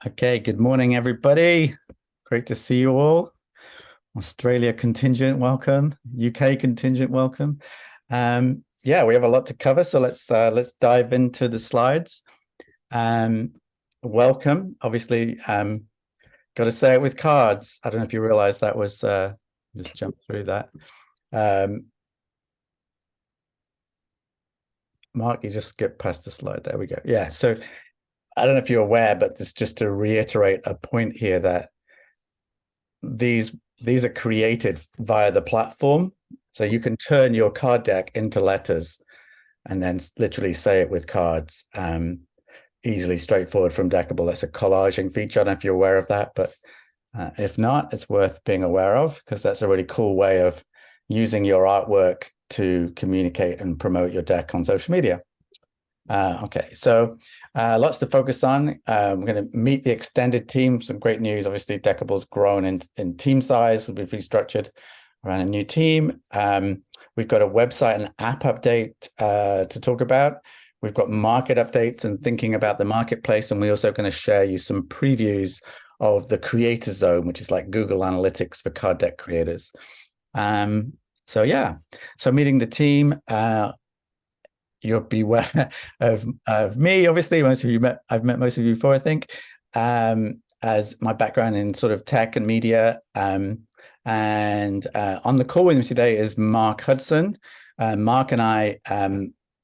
Okay, good morning, everybody. Great to see you all. Australia contingent, welcome. UK contingent, welcome. Yeah, we have a lot to cover, so let's dive into the slides. Um, Welcome. Obviously, got to say it with cards. I don't know if you realize that was just jump through that. Um, Mark, you just skip past the slide. There we go. Yeah, so I don't know if you're aware, but this just to reiterate a point here that these these are created via the platform. So you can turn your card deck into letters and then literally say it with cards. Easily straightforward from Deckible. That's a collaging feature. I don't know if you're aware of that, but if not, it's worth being aware of because that's a really cool way of using your artwork to communicate and promote your deck on social media. Okay, so lots to focus on. We're going to meet the extended team. Some great news. Obviously, Deckable's grown in team size. We've restructured around a new team. We've got a website and app update to talk about. We've got market updates and thinking about the marketplace. And we're also going to share you some previews of the creator zone, which is like Google Analytics for card deck creators. So yeah, so meeting the team. You'll be aware of me. Obviously, I've met most of you before, I think, as my background in sort of tech and media. And on the call with me today is Mark Hudson. Mark and I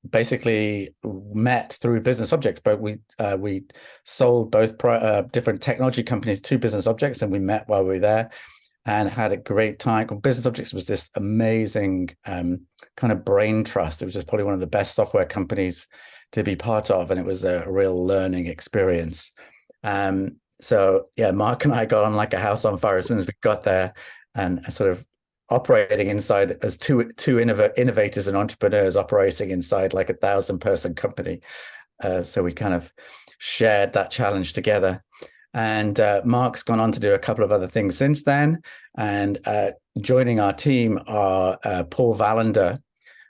basically met through Business Objects, but we sold both different technology companies to Business Objects, and we met while we were there and had a great time. Business Objects was this amazing kind of brain trust. It was just probably one of the best software companies to be part of, and it was a real learning experience. So yeah, Mark and I got on like a house on fire as soon as we got there, and sort of operating inside as two innovators and entrepreneurs operating inside like 1,000-person company. So we kind of shared that challenge together. And Mark's gone on to do a couple of other things since then. And joining our team are Paul Valander,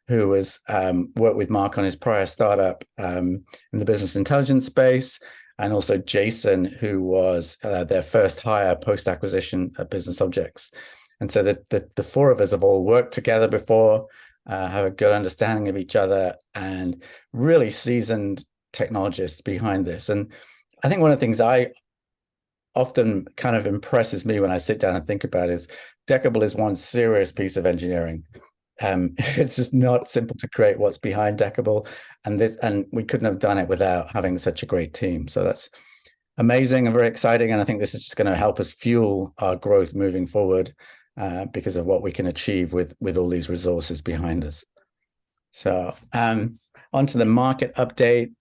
who has worked with Mark on his prior startup in the business intelligence space, and also Jason, who was their first hire post-acquisition at Business Objects. And so the four of us have all worked together before, have a good understanding of each other, and really seasoned technologists behind this. And I think one of the things I often kind of impresses me when I sit down and think about it is Deckible is one serious piece of engineering. It's just not simple to create what's behind Deckible, and we couldn't have done it without having such a great team. So that's amazing and very exciting, and I think this is just going to help us fuel our growth moving forward because of what we can achieve with all these resources behind us. So onto the market update.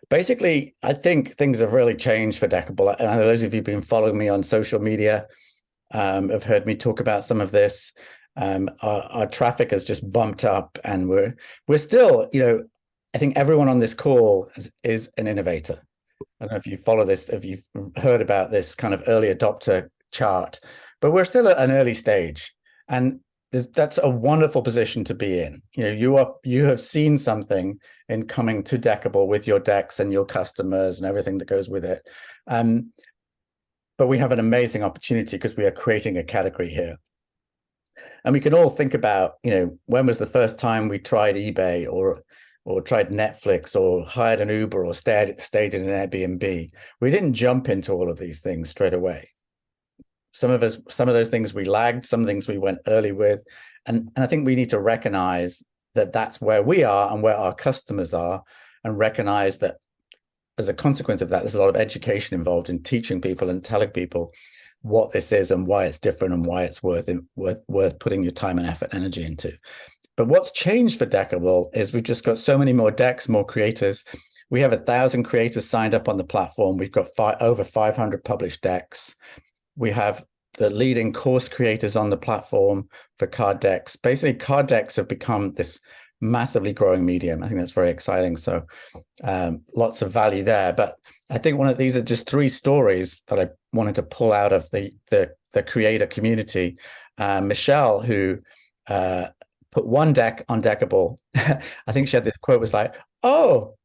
Basically, I think things have really changed for Deckible. And those of you who've been following me on social media have heard me talk about some of this. Our traffic has just bumped up, and we're still, I think everyone on this call is an innovator. I don't know if you follow this, if you've heard about this kind of early adopter chart, but we're still at an early stage, and that's a wonderful position to be in. You have seen something in coming to Deckible with your decks and your customers and everything that goes with it. But we have an amazing opportunity because we are creating a category here. And we can all think about, when was the first time we tried eBay or tried Netflix or hired an Uber or stayed in an Airbnb. We didn't jump into all of these things straight away. Some of those things we lagged, some things we went early with. And I think we need to recognize that that's where we are and where our customers are, and recognize that as a consequence of that, there's a lot of education involved in teaching people and telling people what this is and why it's different and why it's worth putting your time and effort and energy into. But what's changed for Deckible is we've just got so many more decks, more creators. We have 1,000 creators signed up on the platform. We've got over 500 published decks. We have the leading course creators on the platform for card decks. Basically, card decks have become this massively growing medium. I think that's very exciting. So lots of value there. But I think these are just 3 stories that I wanted to pull out of the creator community. Michelle, who put one deck on Deckible. I think she had this quote was like, "Oh,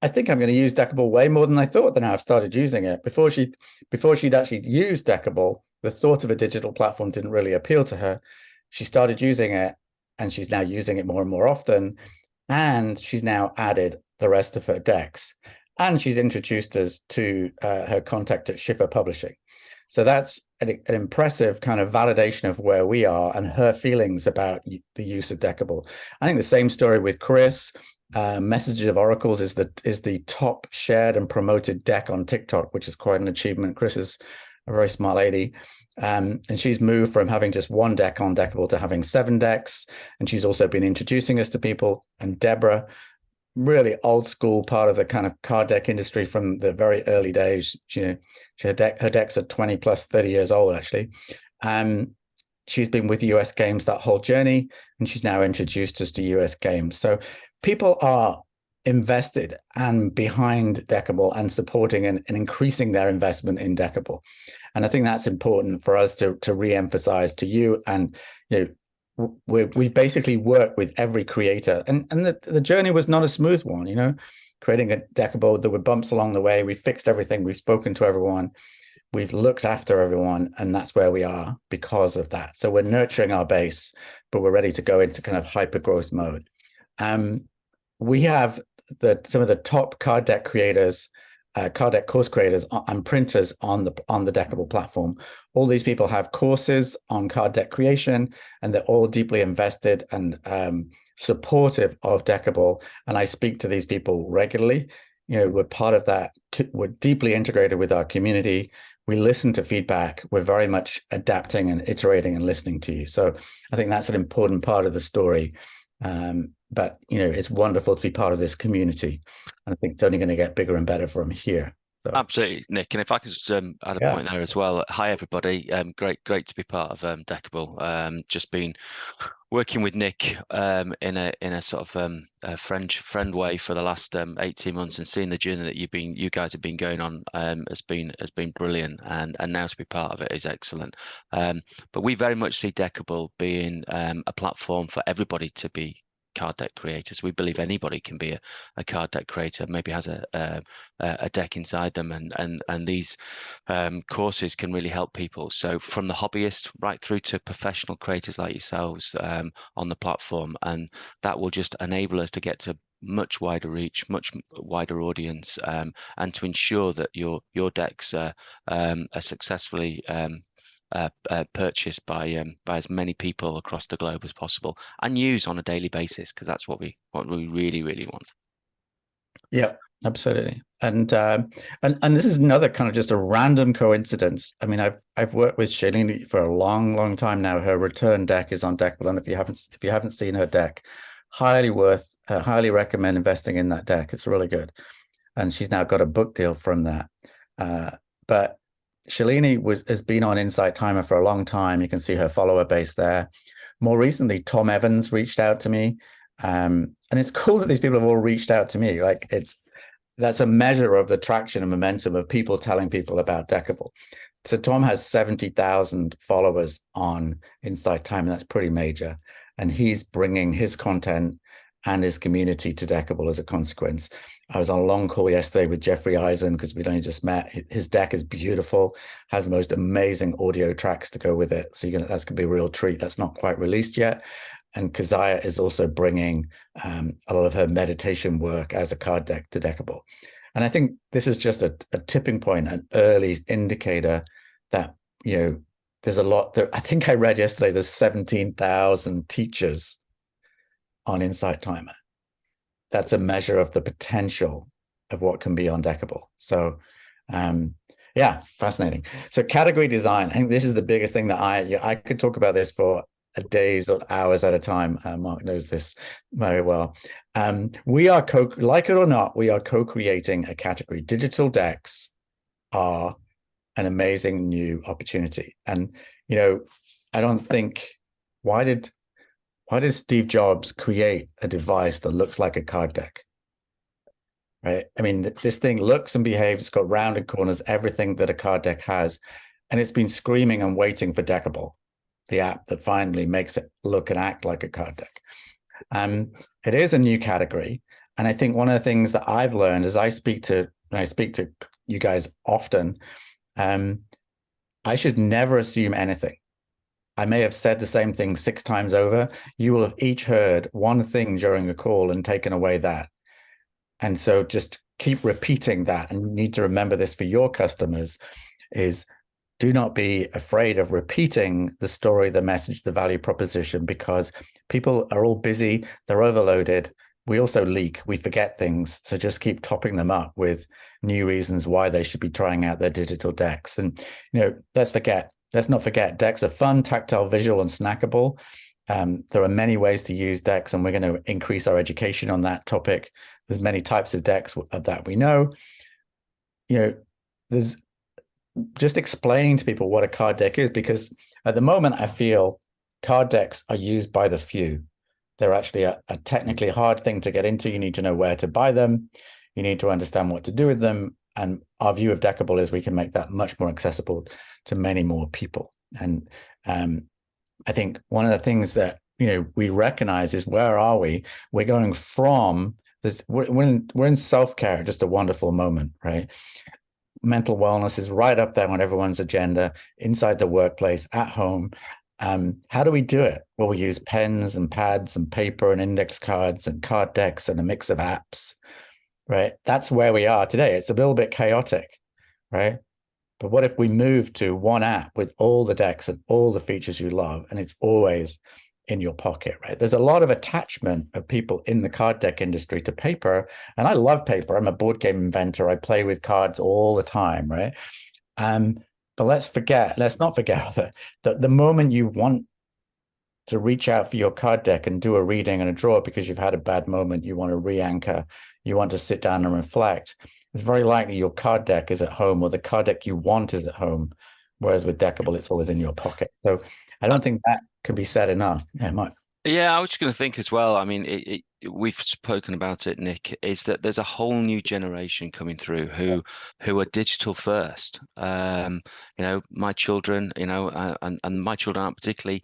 I think I'm going to use Deckible way more than I thought. Than I've started using it. Before she'd actually used Deckible, the thought of a digital platform didn't really appeal to her. She started using it, and she's now using it more and more often. And she's now added the rest of her decks, and she's introduced us to her contact at Schiffer Publishing. So that's an impressive kind of validation of where we are and her feelings about the use of Deckible. I think the same story with Chris. Messages of Oracles is the top shared and promoted deck on TikTok, which is quite an achievement. Chris is a very smart lady. And she's moved from having just one deck on Deckible to having 7 decks. And she's also been introducing us to people. And Deborah, really old school part of the kind of card deck industry from the very early days. Her decks are 20 plus 30 years old, actually. She's been with US Games that whole journey, and she's now introduced us to US Games. So people are invested and behind Deckible and supporting and increasing their investment in Deckible. And I think that's important for us to re-emphasize to you. And we've basically worked with every creator, and the journey was not a smooth one. Creating a Deckible, there were bumps along the way. We fixed everything. We've spoken to everyone. We've looked after everyone, and that's where we are because of that. So we're nurturing our base, but we're ready to go into kind of hyper growth mode. We have some of the top card deck creators, card deck course creators and printers on the Deckible platform. All these people have courses on card deck creation, and they're all deeply invested and supportive of Deckible. And I speak to these people regularly. We're part of that. We're deeply integrated with our community. We listen to feedback. We're very much adapting and iterating and listening to you. So I think that's an important part of the story. But it's wonderful to be part of this community, and I think it's only going to get bigger and better from here. So. Absolutely, Nick. And if I could just add a point there as well. Hi, everybody. Great to be part of Deckible. Just been working with Nick in a sort of a friend way for the last 18 months, and seeing the journey that you guys have been going on has been brilliant, and now to be part of it is excellent. But we very much see Deckible being a platform for everybody to be card deck creators. We believe anybody can be a card deck creator, maybe has a deck inside them, and these courses can really help people. So from the hobbyist right through to professional creators like yourselves on the platform, and that will just enable us to get to much wider reach, much wider audience, and to ensure that your decks are successfully purchased by as many people across the globe as possible, and use on a daily basis, because that's what we really want. Yeah, absolutely. And this is another kind of just a random coincidence. I mean, I've worked with Shalini for a long time now. Her return deck is on Deckible, and if you haven't seen her deck, highly recommend investing in that deck. It's really good, and she's now got a book deal from that. But Shalini has been on Insight Timer for a long time. You can see her follower base there. More recently, Tom Evans reached out to me. And it's cool that these people have all reached out to me. Like that's a measure of the traction and momentum of people telling people about Deckible. So Tom has 70,000 followers on Insight Timer. That's pretty major. And he's bringing his content and his community to Deckible as a consequence. I was on a long call yesterday with Jeffrey Eisen because we'd only just met. His deck is beautiful, has the most amazing audio tracks to go with it. So that's going to be a real treat. That's not quite released yet. And Keziah is also bringing a lot of her meditation work as a card deck to Deckible. And I think this is just a tipping point, an early indicator that, there's a lot there. I think I read yesterday there's 17,000 teachers on Insight Timer. That's a measure of the potential of what can be on Deckible. So yeah, fascinating. So category design, I think this is the biggest thing that I could talk about this for days or hours at a time. Mark knows this very well. We are like it or not, we are co-creating a category. Digital decks are an amazing new opportunity. And, I don't think, why did Steve Jobs create a device that looks like a card deck? Right? I mean, this thing looks and behaves, it's got rounded corners, everything that a card deck has, and it's been screaming and waiting for Deckible, the app that finally makes it look and act like a card deck. It is a new category. And I think one of the things that I've learned as I speak to you guys often, um, I should never assume anything. I may have said the same thing 6 times over. You will have each heard one thing during a call and taken away that. And so just keep repeating that. And you need to remember this for your customers is do not be afraid of repeating the story, the message, the value proposition, because people are all busy, they're overloaded. We also leak, we forget things. So just keep topping them up with new reasons why they should be trying out their digital decks. And, let's not forget, decks are fun, tactile, visual, and snackable. There are many ways to use decks, and we're going to increase our education on that topic. There's many types of decks that we know. There's just explaining to people what a card deck is, because at the moment I feel card decks are used by the few. They're actually a technically hard thing to get into. You need to know where to buy them. You need to understand what to do with them. And our view of Deckible is we can make that much more accessible to many more people. And I think one of the things that we recognize is, where are we? We're going from this. We're in self-care, just a wonderful moment, right? Mental wellness is right up there on everyone's agenda, inside the workplace, at home. How do we do it? Well, we use pens and pads and paper and index cards and card decks and a mix of apps, right? That's where we are today. It's a little bit chaotic, right? But what if we move to one app with all the decks and all the features you love, and it's always in your pocket, right? There's a lot of attachment of people in the card deck industry to paper, and I love paper. I'm a board game inventor. I play with cards all the time, right? But let's not forget that the moment you want to reach out for your card deck and do a reading and a draw because you've had a bad moment, you want to re-anchor, you want to sit down and reflect, it's very likely your card deck is at home, or the card deck you want is at home. Whereas with Deckible, it's always in your pocket. So I don't think that can be said enough. Yeah, Mike. Yeah, I was just going to think as well. I mean, we've spoken about it, Nick, is that there's a whole new generation coming through who are digital first. My children, and my children aren't particularly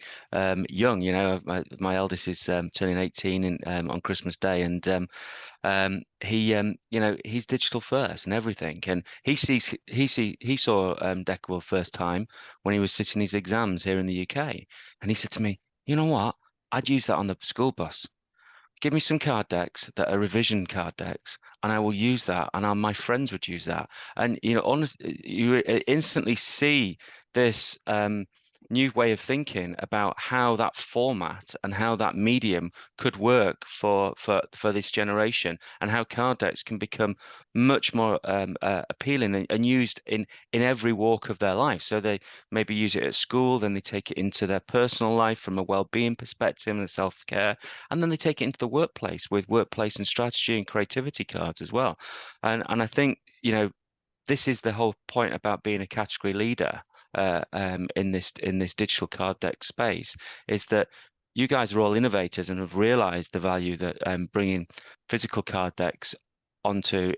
young. My eldest is turning 18 on Christmas Day, and he's digital first and everything. And he saw Decable first time when he was sitting his exams here in the UK, and he said to me, "You know what? I'd use that on the school bus. Give me some card decks that are revision card decks, and I will use that, and my friends would use that." And honestly, you instantly see this new way of thinking about how that format and how that medium could work for this generation, and how card decks can become much more appealing and used in every walk of their life. So they maybe use it at school, then they take it into their personal life from a well-being perspective and self-care, and then they take it into the workplace with workplace and strategy and creativity cards as well. And I think, this is the whole point about being a category leader in this digital card deck space, is that you guys are all innovators and have realized the value that bringing physical card decks into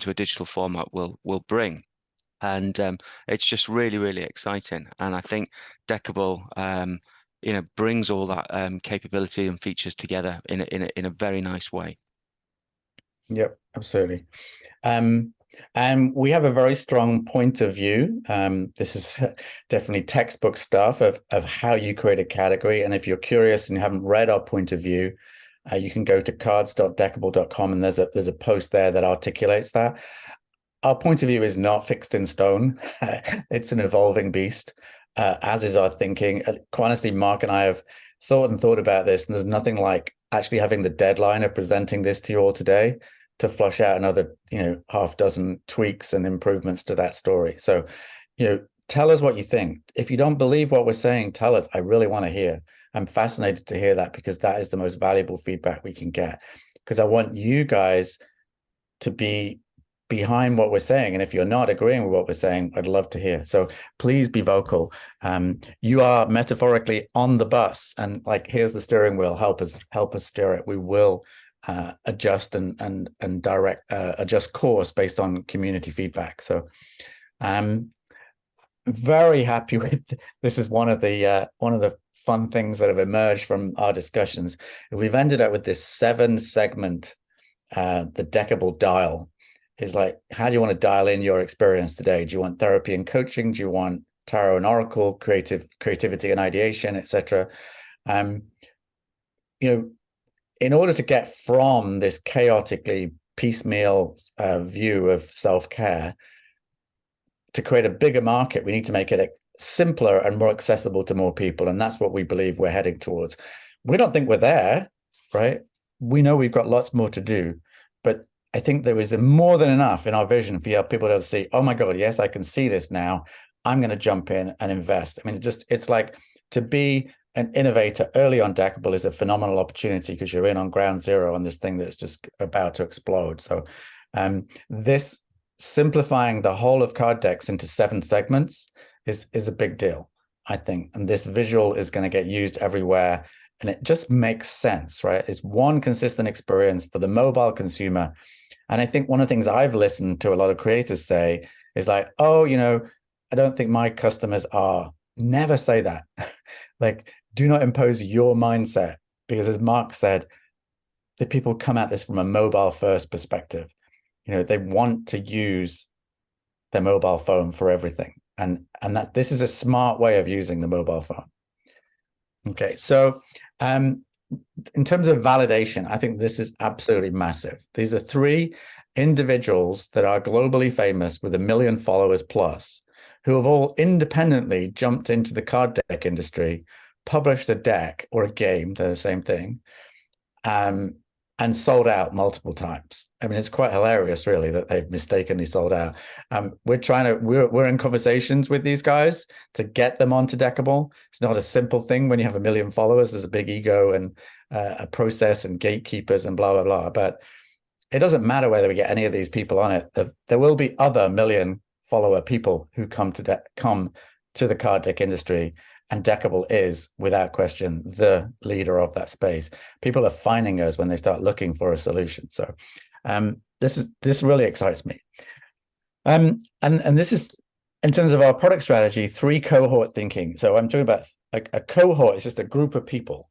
a digital format will bring. And it's just really, really exciting. And I think Deckible, brings all that capability and features together in a very nice way. Yep, absolutely. And we have a very strong point of view. This is definitely textbook stuff of how you create a category. And if you're curious and you haven't read our point of view, you can go to cards.deckable.com, and there's a post there that articulates that. Our point of view is not fixed in stone. It's an evolving beast, as is our thinking. Quite honestly, Mark and I have thought about this, and there's nothing like actually having the deadline of presenting this to you all today to flush out another, half dozen tweaks and improvements to that story. So, tell us what you think. If you don't believe what we're saying, tell us. I really want to hear. I'm fascinated to hear that, because that is the most valuable feedback we can get. Because I want you guys to be behind what we're saying. And if you're not agreeing with what we're saying, I'd love to hear. So please be vocal. You are metaphorically on the bus, and here's the steering wheel. Help us steer it. We will adjust and direct adjust course based on community feedback. So I'm very happy with this. Is one of the fun things that have emerged from our discussions. We've ended up with this 7-segment the Deckible dial. Is like, how do you want to dial in your experience today? Do you want therapy and coaching? Do you want tarot and oracle, creativity and ideation, etc.? Um, you know, in order to get from this chaotically piecemeal view of self-care to create a bigger market, we need to make it simpler and more accessible to more people. And that's what we believe we're heading towards. We don't think we're there, right? We know we've got lots more to do, but I think there is more than enough in our vision for people to see, oh my God, yes, I can see this now. I'm going to jump in and invest. I mean, it's like to be an innovator early on Deckible is a phenomenal opportunity because you're in on ground zero on this thing that's just about to explode. So this simplifying the whole of card decks into 7 segments is a big deal, I think. And this visual is going to get used everywhere. And it just makes sense, right? It's one consistent experience for the mobile consumer. And I think one of the things I've listened to a lot of creators say is like, oh, I don't think my customers are. Never say that. Like, do not impose your mindset, because as Mark said, the people come at this from a mobile first perspective. They want to use their mobile phone for everything. And that this is a smart way of using the mobile phone. Okay, so in terms of validation, I think this is absolutely massive. These are 3 individuals that are globally famous with 1 million followers plus, who have all independently jumped into the card deck industry, published a deck or a game, they're the same thing, and sold out multiple times. I mean, it's quite hilarious, really, that they've mistakenly sold out. We're in conversations with these guys to get them onto Deckible. It's not a simple thing when you have 1 million followers. There's a big ego and a process and gatekeepers and blah, blah, blah. But it doesn't matter whether we get any of these people on it. There will be other million follower people who come to the card deck industry. And Deckible is, without question, the leader of that space. People are finding us when they start looking for a solution. So this really excites me. And this is, in terms of our product strategy, 3 cohort thinking. So I'm talking about a cohort is just a group of people,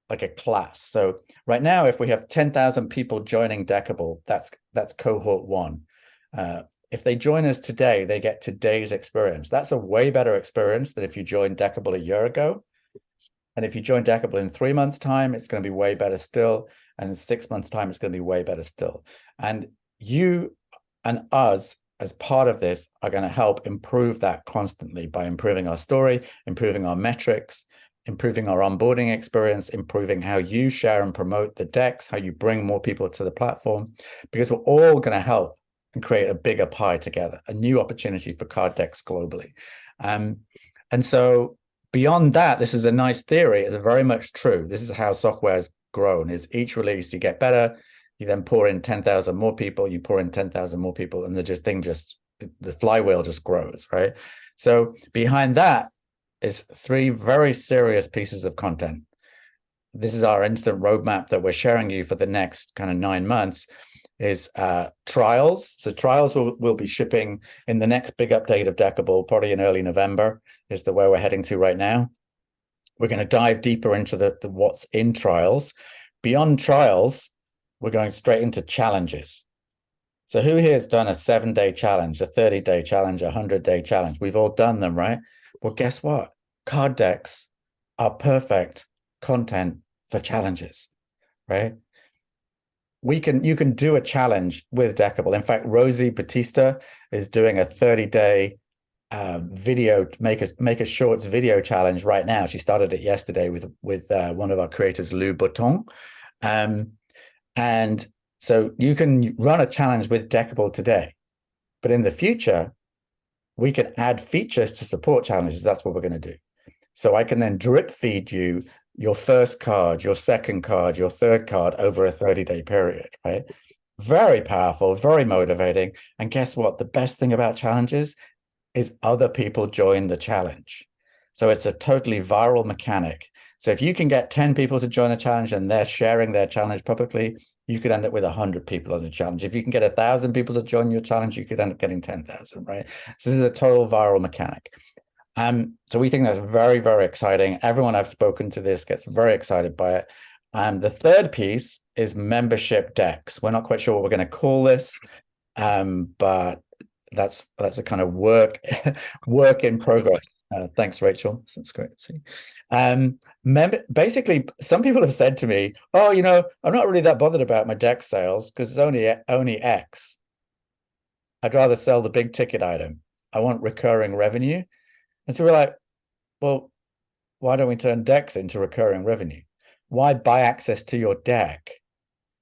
like a class. So right now, if we have 10,000 people joining Deckible, that's cohort 1. If they join us today, they get today's experience. That's a way better experience than if you joined Deckible a year ago. And if you join Deckible in 3 months' time, it's going to be way better still. And in 6 months' time, it's going to be way better still. And you and us, as part of this, are going to help improve that constantly by improving our story, improving our metrics, improving our onboarding experience, improving how you share and promote the decks, how you bring more people to the platform, because we're all going to help and create a bigger pie together, a new opportunity for card decks globally. And so beyond that, this is a nice theory. It's very much true. This is how software has grown, is each release you get better, you then pour in 10,000 more people, you pour in 10,000 more people, and the flywheel just grows, right? So behind that is 3 very serious pieces of content. This is our instant roadmap that we're sharing you for the next kind of 9 months. Is trials. So trials will be shipping in the next big update of Deckible, probably in early November, is the where we're heading to right now. We're going to dive deeper into the what's in trials. Beyond trials, we're going straight into challenges. So who here has done a 7-day challenge, a 30-day challenge, a 100-day challenge? We've all done them, right? Well, guess what? Card decks are perfect content for challenges, right? You can do a challenge with Deckible. In fact, Rosie Batista is doing a 30-day video, make a shorts video challenge right now. She started it yesterday with one of our creators, Lou Bouton. And so you can run a challenge with Deckible today, but in the future, we can add features to support challenges. That's what we're going to do. So I can then drip feed you your first card, your second card, your third card over a 30-day period, right? Very powerful, very motivating. And guess what? The best thing about challenges is other people join the challenge. So it's a totally viral mechanic. So if you can get 10 people to join a challenge and they're sharing their challenge publicly, you could end up with 100 people on the challenge. If you can get 1,000 people to join your challenge, you could end up getting 10,000, right? So this is a total viral mechanic. So we think that's very, very exciting. Everyone I've spoken to this gets very excited by it. The third piece is membership decks. We're not quite sure what we're going to call this, but that's a kind of work in progress. Thanks, Rachel. That's great to see. Basically, some people have said to me, "Oh, I'm not really that bothered about my deck sales because it's only X. I'd rather sell the big ticket item. I want recurring revenue." And so we're like, "Well, why don't we turn decks into recurring revenue? Why buy access to your deck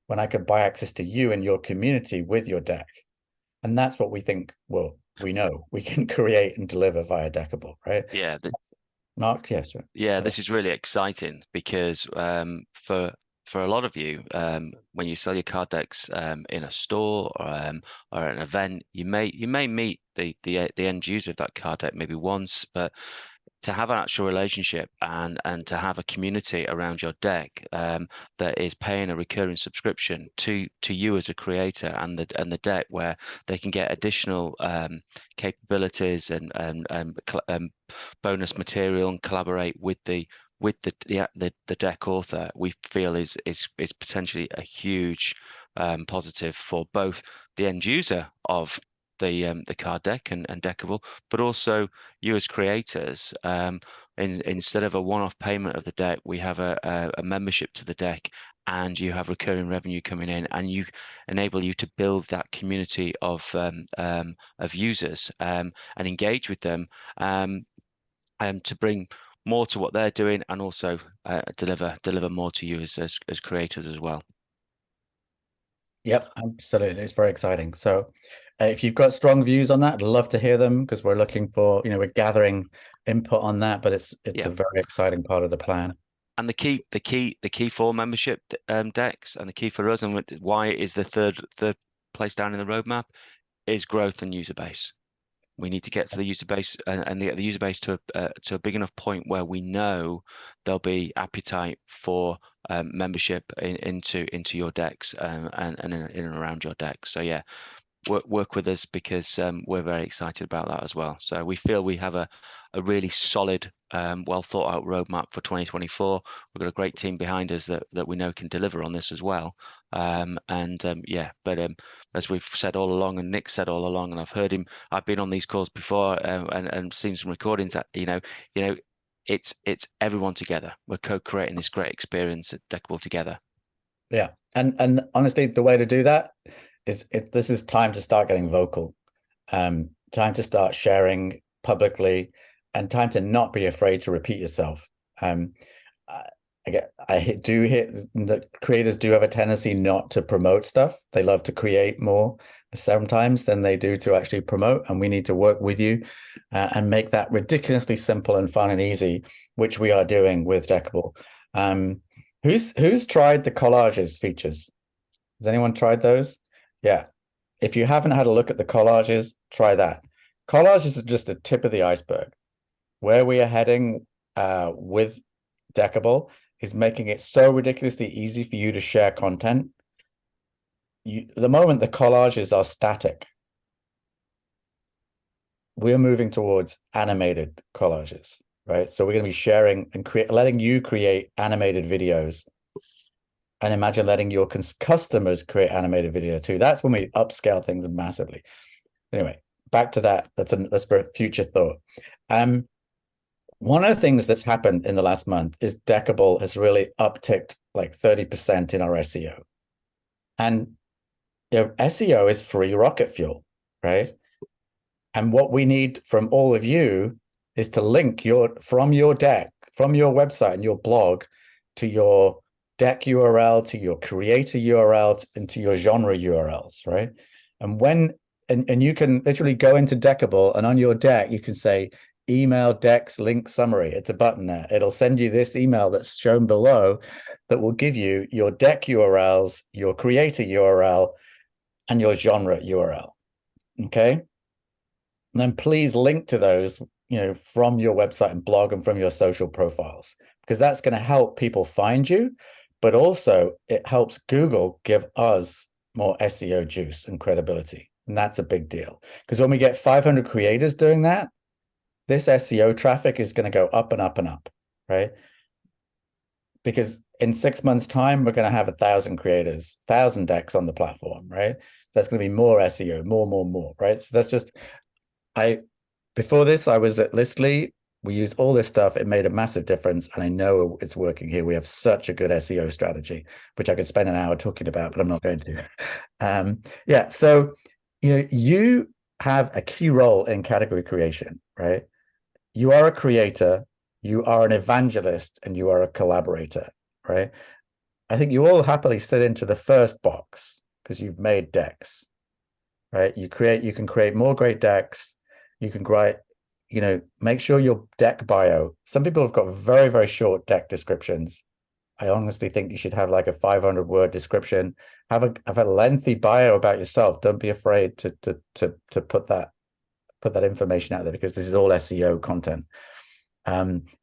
when I could buy access to you and your community with your deck?" And that's what we think, well, we know we can create and deliver via Deckible, right? Yeah, Mark, yes. Sure. yeah, this is really exciting because for a lot of you, when you sell your card decks in a store or an event, you may meet the end user of that card deck maybe once, but to have an actual relationship and to have a community around your deck that is paying a recurring subscription to you as a creator and the deck, where they can get additional capabilities and bonus material and collaborate with the deck author, we feel is potentially a huge positive for both the end user of the card deck and Deckible, but also you as creators. Instead of a one-off payment of the deck, we have a membership to the deck, and you have recurring revenue coming in, and you enable you to build that community of users and engage with them to bring more to what they're doing, and also deliver more to you as creators as well. Yep, absolutely. It's very exciting. So if you've got strong views on that, I'd love to hear them, because we're looking for, we're gathering input on that, but it's Yeah. a very exciting part of the plan. And the key for membership decks, and the key for us, and why it is the third place down in the roadmap, is growth and user base. We need to get to the user base and get the user base to a big enough point where we know there'll be appetite for membership into your decks and in and around your decks. So yeah, work with us, because we're very excited about that as well. So we feel we have a really solid, well thought out roadmap for 2024. We've got a great team behind us that we know can deliver on this as well. Yeah, but as we've said all along, and Nick said all along, and I've been on these calls before and seen some recordings that it's everyone together. We're co-creating this great experience at Deckible together. Yeah, and honestly, the way to do that is this is time to start getting vocal, time to start sharing publicly, and time to not be afraid to repeat yourself. I do hear that creators do have a tendency not to promote stuff. They love to create more sometimes than they do to actually promote, and we need to work with you and make that ridiculously simple and fun and easy, which we are doing with Deckible. Who's tried the collages features? Has anyone tried those? Yeah. If you haven't had a look at the collages, try that. Collages is just a tip of the iceberg. Where we are heading with Deckible is making it so ridiculously easy for you to share content. The moment the collages are static, we're moving towards animated collages, right? So we're going to be sharing and letting you create animated videos, and imagine letting your customers create animated video too. That's when we upscale things massively. Anyway, back to that. That's for future thought. One of the things that's happened in the last month is Deckible has really upticked like 30% in our SEO. And SEO is free rocket fuel, right? And what we need from all of you is to link from your deck, from your website and your blog, to your deck URL, to your creator URL, and to your genre URLs, right? And you can literally go into Deckible, and on your deck you can say email decks link summary. It's a button there. It'll send you this email that's shown below that will give you your deck URLs, your creator URL, and your genre URL. Okay. And then please link to those, from your website and blog and from your social profiles, because that's going to help people find you, but also it helps Google give us more SEO juice and credibility. And that's a big deal, because when we get 500 creators doing that, this SEO traffic is going to go up and up and up, right? because in 6 months' time, we're going to have 1,000 creators, 1,000 decks on the platform, right? That's going to be more SEO, more, right? So that's just I before this, I was at Listly. We used all this stuff. It made a massive difference, and I know it's working here. We have such a good SEO strategy, which I could spend an hour talking about, but I'm not going to. Yeah, so you have a key role in category creation, right? You are a creator, you are an evangelist, and you are a collaborator, right? I think you all happily sit into the first box because you've made decks, right? You can create more great decks. You can write, make sure your deck bio. Some people have got very, very short deck descriptions. I honestly think you should have like a 500-word description. Have a lengthy bio about yourself. Don't be afraid to put that information out there, because this is all SEO content.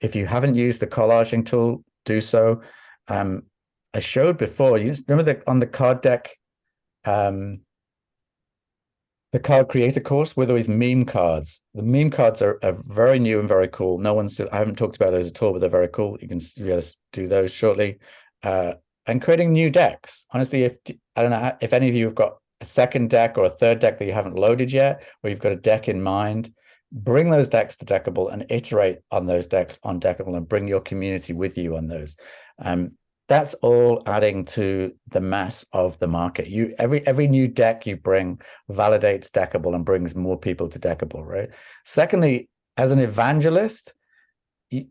If you haven't used the collaging tool, do so. I showed before. You remember on the card deck, the card creator course with those meme cards. The meme cards are very new and very cool. I haven't talked about those at all, but they're very cool. You can do those shortly. And creating new decks. Honestly, I don't know if any of you have got a second deck or a third deck that you haven't loaded yet, or you've got a deck in mind, bring those decks to Deckible and iterate on those decks on Deckible, and bring your community with you on those. That's all adding to the mass of the market. Every new deck you bring validates Deckible and brings more people to Deckible, right? Secondly, as an evangelist, you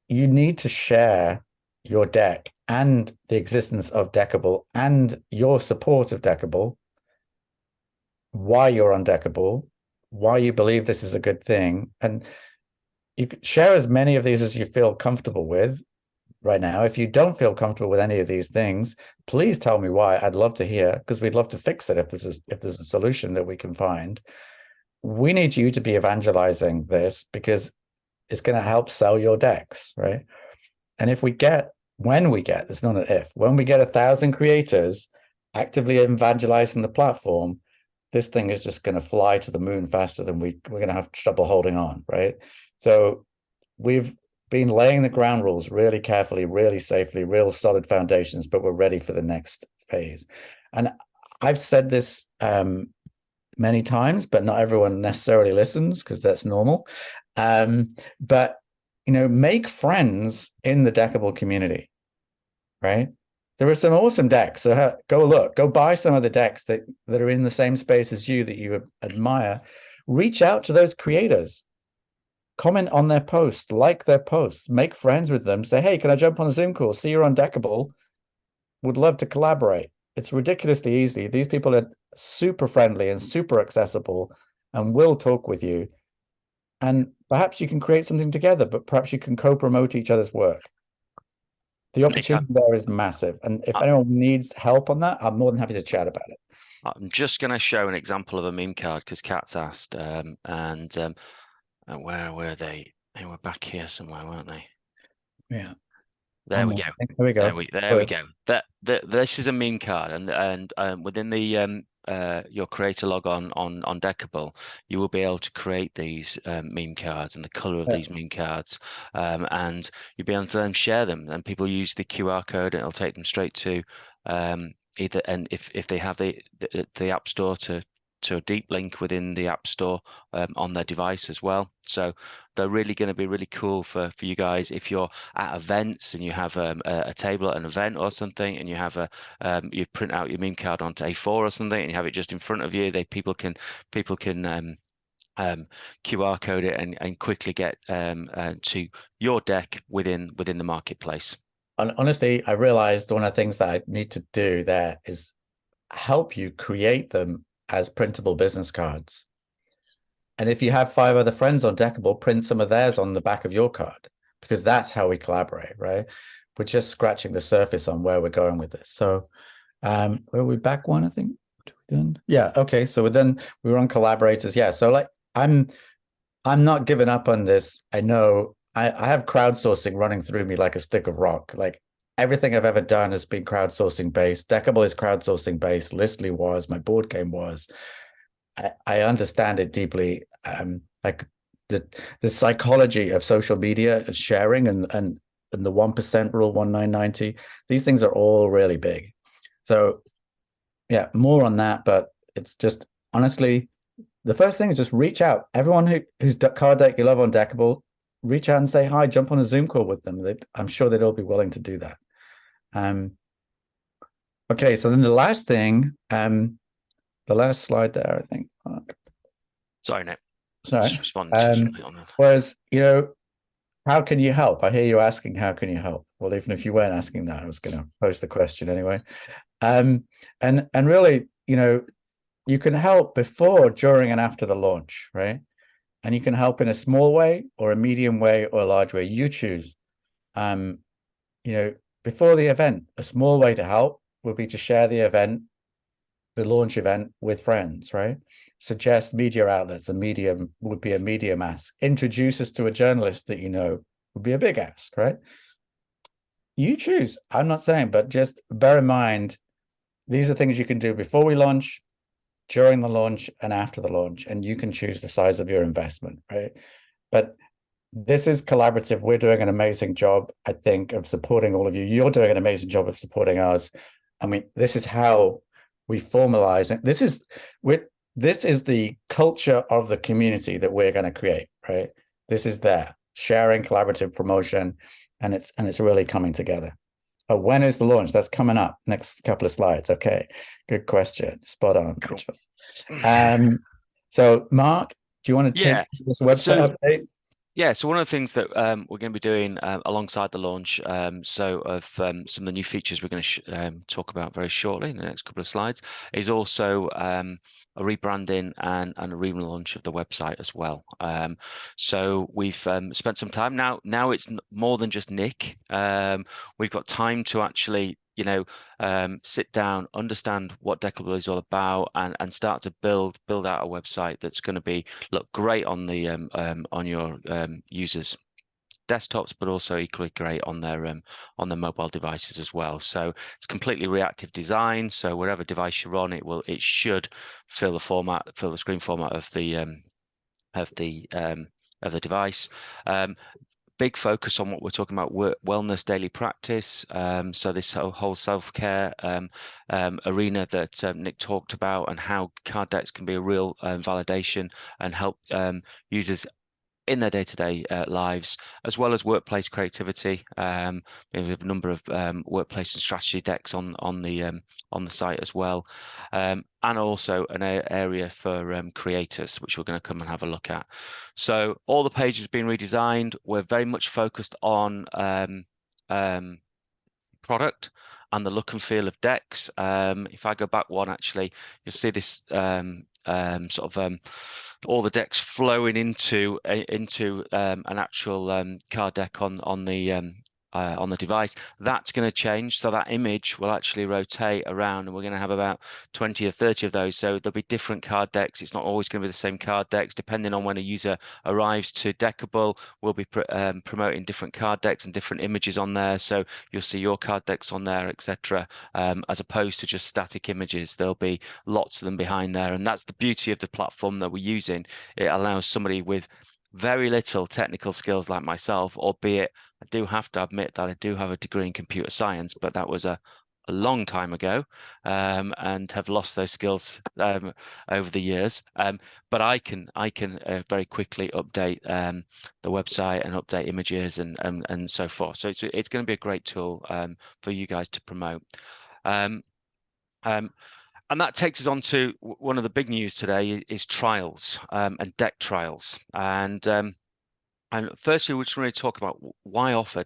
need to share your deck and the existence of Deckible and your support of Deckible, why you're on Deckible, why you believe this is a good thing, and you can share as many of these as you feel comfortable with. Right now, if you don't feel comfortable with any of these things, please tell me why. I'd love to hear, because we'd love to fix it if there's a solution that we can find. We need you to be evangelizing this, because it's going to help sell your decks, right? And when we get, it's not an if, when we get 1,000 creators actively evangelizing the platform, this thing is just going to fly to the moon faster than we're going to have trouble holding on, right? So we've been laying the ground rules really carefully, really safely, real solid foundations, but we're ready for the next phase. And I've said this many times, but not everyone necessarily listens, because that's normal. But make friends in the Deckible community, right? There are some awesome decks. So go buy some of the decks that are in the same space as you, that you admire. Reach out to those creators. Comment on their posts, like their posts, make friends with them. Say, hey, can I jump on a Zoom call? See you on Deckible. Would love to collaborate. It's ridiculously easy. These people are super friendly and super accessible and will talk with you. And perhaps you can create something together, but perhaps you can co-promote each other's work. The opportunity there is massive. And if anyone needs help on that, I'm more than happy to chat about it. I'm just going to show an example of a meme card, because Kat's asked, where were they? They were back here somewhere, weren't they? Yeah. There we go. There we go. There we go. This is a meme card, and within the your creator log on Deckible, you will be able to create these meme cards and the color of these meme cards, and you'll be able to then share them. And people use the QR code, and it'll take them straight to either, and if they have the App Store, to a deep link within the App Store on their device as well. So they're really going to be really cool for you guys if you're at events and you have a table at an event or something, and you have you print out your meme card onto A4 or something, and you have it just in front of you. People can QR code it and quickly get to your deck within the marketplace. And honestly, I realized one of the things that I need to do there is help you create them as printable business cards. And if you have 5 other friends on Deckible, print some of theirs on the back of your card, because that's how we collaborate, right? We're just scratching the surface on where we're going with this. So were we back one, I think? Done? Yeah, okay. So then we were on collaborators. Yeah. So like I'm not giving up on this. I know I have crowdsourcing running through me like a stick of rock. Like everything I've ever done has been crowdsourcing based. Deckible is crowdsourcing based. Listly was, my board game was. I understand it deeply. Like the psychology of social media and sharing and and the 1% rule, 1990. These things are all really big. So yeah, more on that, but it's just honestly, the first thing is just reach out. Everyone who's card deck you love on Deckable, reach out and say hi, jump on a Zoom call with them. I'm sure they'd all be willing to do that. Okay, so then the last thing, the last slide there, I think. Sorry, Nick. Sorry. Just responding to something on that. Was, how can you help? I hear you asking, how can you help? Well, even if you weren't asking that, I was going to pose the question anyway. And really, you can help before, during, and after the launch, right? And you can help in a small way or a medium way or a large way. You choose. Before the event, a small way to help would be to share the event, the launch event, with friends, right? Suggest media outlets. A medium would be a medium ask. Introduce us to a journalist that you know would be a big ask, right? You choose. I'm not saying, but just bear in mind, these are things you can do before we launch, during the launch, and after the launch, and you can choose the size of your investment, right? But this is collaborative. We're doing an amazing job, I think, of supporting all of you. You're doing an amazing job of supporting us. I mean, this is how we formalize it. This is the culture of the community that we're going to create, right? This is there, sharing, collaborative promotion, and it's really coming together. Oh, when is the launch? That's coming up. Next couple of slides. Okay, good question. Spot on. Cool. So Mark, do you want to take this website update? Yeah, so one of the things that we're going to be doing alongside the launch, of some of the new features we're going to talk about very shortly in the next couple of slides, is also a rebranding and a relaunch of the website as well. So we've spent some time now. Now it's more than just Nick. We've got time to actually sit down, understand what Deckible is all about, and start to build out a website that's going to look great on the on your users' desktops, but also equally great on their mobile devices as well. So it's completely reactive design. So wherever device you're on, it should fill the screen format of the device. Big focus on what we're talking about, wellness daily practice. So this whole self-care arena that Nick talked about, and how card decks can be a real validation and help users in their day-to-day lives, as well as workplace creativity. We have a number of workplace and strategy decks on the site as well, and also an area for creators, which we're going to come and have a look at. So all the pages have been redesigned. We're very much focused on product and the look and feel of decks. If I go back one, actually, you'll see this all the decks flowing into an actual card deck on the device. That's going to change, so that image will actually rotate around, and we're going to have about 20 or 30 of those. So there'll be different card decks. It's not always going to be the same card decks. Depending on when a user arrives to Deckible, we'll be promoting different card decks and different images on there. So you'll see your card decks on there, etc. As opposed to just static images. There'll be lots of them behind there, and that's the beauty of the platform that we're using. It allows somebody with very little technical skills like myself, albeit I do have to admit that I do have a degree in computer science, but that was a long time ago, and have lost those skills over the years. But I can very quickly update the website and update images and so forth. So it's going to be a great tool for you guys to promote. And that takes us on to one of the big news today is trials and deck trials. And firstly, we just want to talk about why offer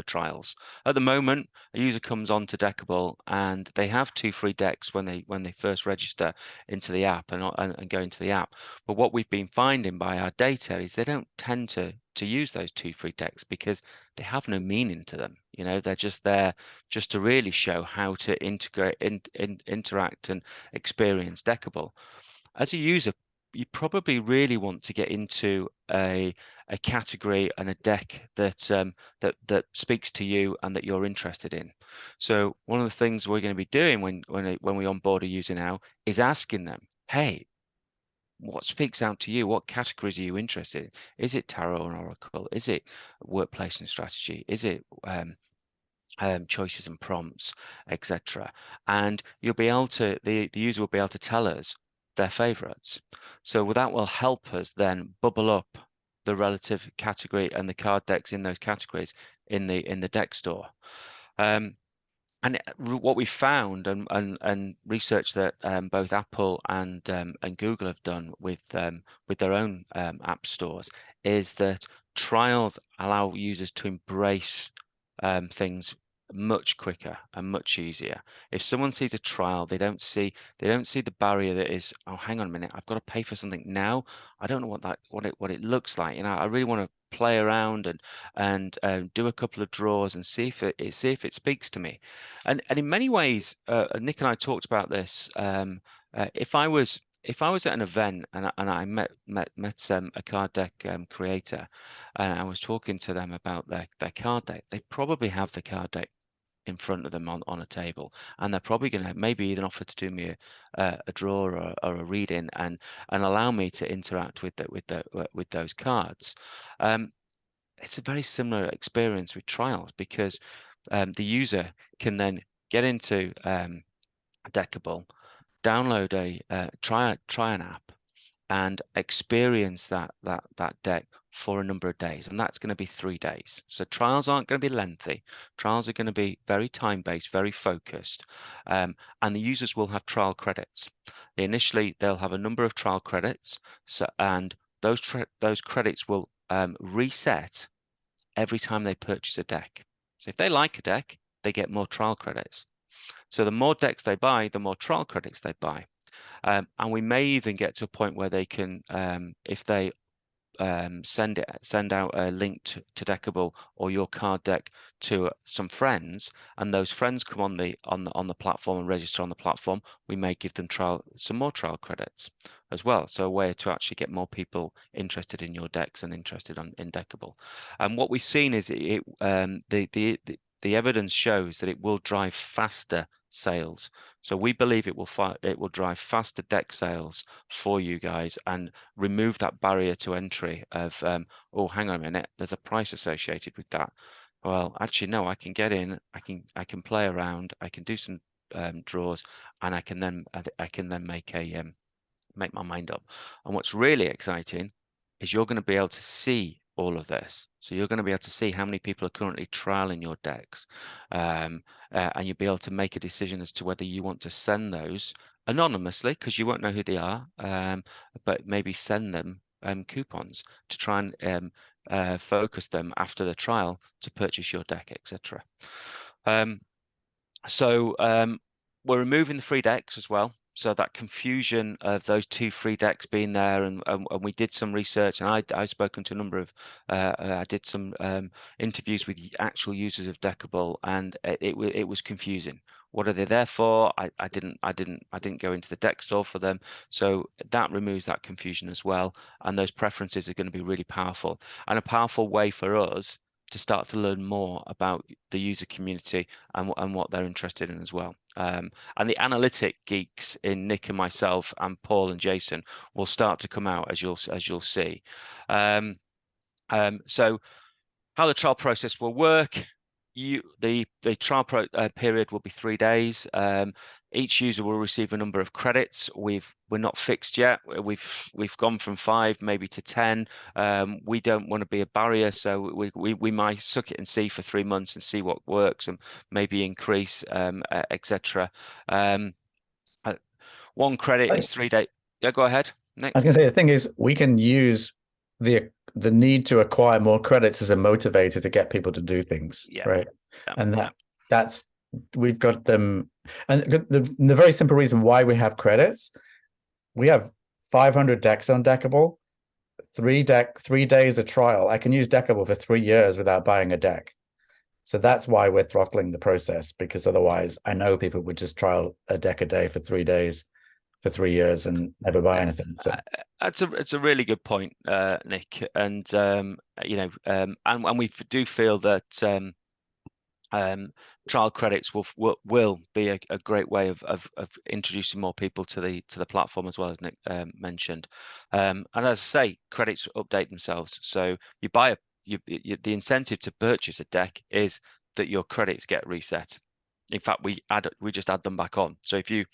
trials. At the moment, a user comes on to Deckible and they have 2 free decks when they first register into the app and go into the app. But what we've been finding by our data is they don't tend to use those 2 free decks because they have no meaning to them. They're just there just to really show how to interact and experience Deckible. As a user, you probably really want to get into a category and a deck that speaks to you and that you're interested in. So one of the things we're going to be doing when we onboard a user now is asking them, hey, what speaks out to you? What categories are you interested in? Is it tarot and oracle? Is it workplace and strategy? Is it choices and prompts, etc. And you'll be able to, the user will be able to tell us their favorites. So that will help us then bubble up the relative category and the card decks in those categories in the deck store. And what we found and research that both Apple and Google have done with their own app stores is that trials allow users to embrace things much quicker and much easier. If someone sees a trial, they don't see the barrier that is, oh, hang on a minute, I've got to pay for something now. I don't know what it looks like. You know, I really want to play around and do a couple of draws and see if it speaks to me. And in many ways, Nick and I talked about this. If I was at an event and I met a card deck creator, and I was talking to them about their card deck, they probably have the card deck in front of them on a table, and they're probably going to maybe even offer to do me a draw or a reading and allow me to interact with those cards. It's a very similar experience with trials because the user can then get into Deckible, download try an app, and experience that deck for a number of days, and that's going to be 3 days. So trials aren't going to be lengthy. Trials are going to be very time-based, very focused, and the users will have trial credits. Initially, they'll have a number of trial credits, and those credits will reset every time they purchase a deck. So if they like a deck, they get more trial credits. So the more decks they buy, the more trial credits they buy. And we may even get to a point where they can, if they send out a link to Deckible or your card deck to some friends, and those friends come on the platform and register on the platform, we may give them some more trial credits as well. So a way to actually get more people interested in your decks and interested in Deckible. And what we've seen is the evidence shows that it will drive faster sales. So we believe it will drive faster deck sales for you guys and remove that barrier to entry of oh, hang on a minute, there's a price associated with that. Well, actually, no, I can get in, I can play around, I can do some draws, and I can then make my mind up. And what's really exciting is you're going to be able to see all of this. So you're going to be able to see how many people are currently trialing your decks, and you'll be able to make a decision as to whether you want to send those anonymously, because you won't know who they are, but maybe send them coupons to try and focus them after the trial to purchase your deck, etc. So we're removing the free decks as well. So that confusion of those two free decks being there, and we did some research, and I've spoken to a number of, I did some interviews with actual users of Deckible, and it was confusing. What are they there for? I didn't go into the deck store for them, so that removes that confusion as well. And those preferences are going to be really powerful, and a powerful way for us to start to learn more about the user community and what they're interested in as well. And the analytic geeks in Nick and myself and Paul and Jason will start to come out as you'll see. So how the trial process will work. The trial period will be 3 days. Each user will receive a number of credits. We're not fixed yet. We've gone from 5 maybe to 10. We don't want to be a barrier, so we might suck it and see for 3 months and see what works and maybe increase, etc. One credit is 3 days. Yeah, go ahead, Nick. I was going to say the thing is we can use the need to acquire more credits as a motivator to get people to do things, right? Yeah. And that's we've got them, and the very simple reason why we have credits, we have 500 decks on Deckible, 3 days of trial. I can use Deckible for 3 years without buying a deck. So that's why we're throttling the process, because otherwise I know people would just trial a deck a day for 3 days for 3 years and never buy anything. So it's a really good point, Nick. And and we do feel that trial credits will be a great way of introducing more people to the platform, as well as Nick mentioned. And as I say, credits update themselves. So you buy the incentive to purchase a deck is that your credits get reset. In fact, we just add them back on. So if you,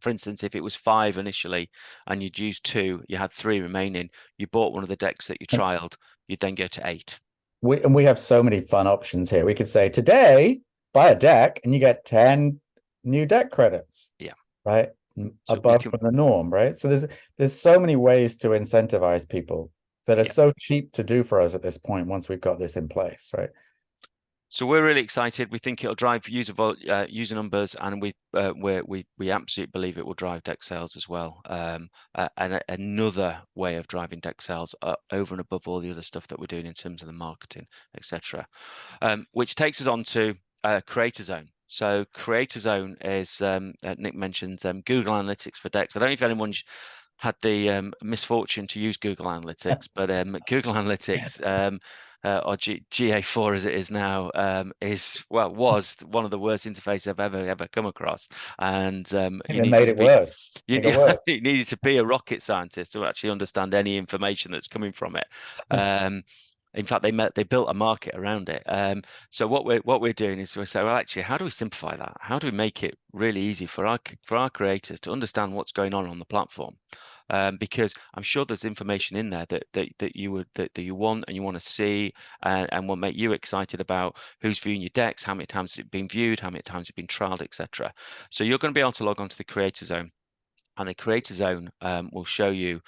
for instance, if it was 5 initially and you'd used 2, you had 3 remaining, you bought one of the decks that you trialed, you'd then go to 8. We have so many fun options here. We could say today, buy a deck and you get 10 new deck credits. Yeah. Right. So Above from the norm, right? So there's so many ways to incentivize people that are so cheap to do for us at this point once we've got this in place, right? So we're really excited. We think it'll drive user numbers, and we absolutely believe it will drive deck sales as well. And another way of driving deck sales over and above all the other stuff that we're doing in terms of the marketing, etc. Which takes us on to Creator Zone. So Creator Zone is Nick mentioned Google Analytics for decks. I don't know if anyone's had the misfortune to use Google Analytics, but Google Analytics or GA4 as it is now was one of the worst interfaces I've ever come across. And And they made it worse. You needed to be a rocket scientist to actually understand any information that's coming from it. In fact, they built a market around it. So what we're doing is we say, well, actually, how do we simplify that? How do we make it really easy for our creators to understand what's going on the platform? Because I'm sure there's information in there that you want and you want to see, and will make you excited about who's viewing your decks, how many times it's been viewed, how many times it's been trialed, etc. So you're going to be able to log on to the Creator Zone. And the Creator Zone will show you